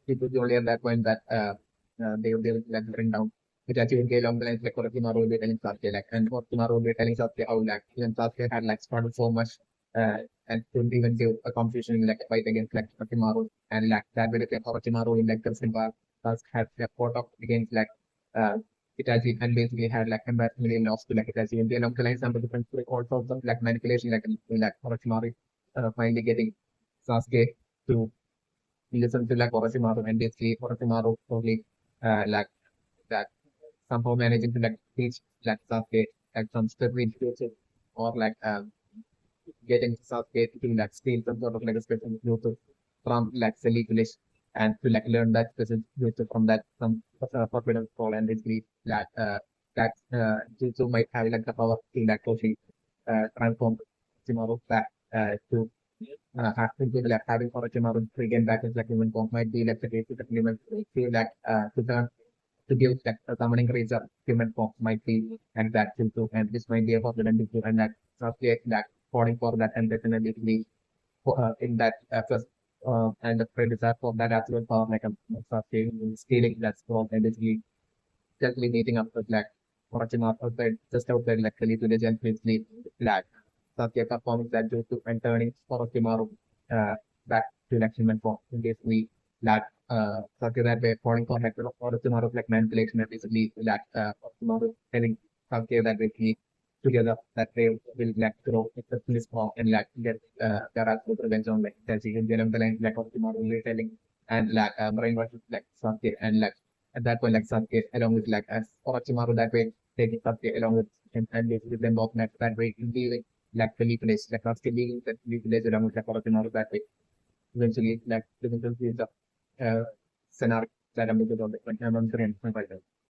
It was only at that point that they will like bring down. Which actually will along the lines like Orochimaru will be telling Sasuke like, and Orochimaru will be telling Sasuke how like even Sasuke had like struggled so much uh, and couldn't even give a competition in like a fight against like Orochimaru, and like that will like Orochimaru in like the Simba Sasuke had like fought off against like uh, Itachi and basically had like embarrassingly lost to like Itachi, and they along the lines some different like all sorts of like manipulation like Orochimaru finally getting Sasuke to listen to like Orochimaru, and basically Orochimaru probably like that somehow managing to like teach like Sasuke like some specific jutsu or like getting Sasuke to like steal some sort of like a special jutsu from like silly village and to like learn that special jutsu from that some forbidden scroll, and basically that jutsu might have like the power to like Toshi transform Orochimaru back to having to like having Orochimaru regain back his like human form might be like the case to implement feel like to turn to give like a summoning raise up human form might be and that too, and this might be a forbidden too, and that Sasuke like falling for that and definitely in that first and the predecessor for that absolute power like a Sasuke stealing that scroll and basically just meeting up with like Orochimaru outside just outside like the village and basically like Sasuke performing that jutsu and turning Orochimaru back to like human form. And basically, that Sasuke that way falling for like Orochimaru's like manipulation and basically that Orochimaru telling Sasuke that basically together that they will like grow into this form and like get their absolute revenge on like Itachi and then the line like Orochimaru will telling and like brainwash like Sasuke and like at that point like Sasuke along with like as Orochimaru that way taking Sasuke along with him and basically them both like that way leaving like the village, like not leaving the village along with like Orochimaru that way. Eventually, like the scenario that I'm looking at, like I'm on the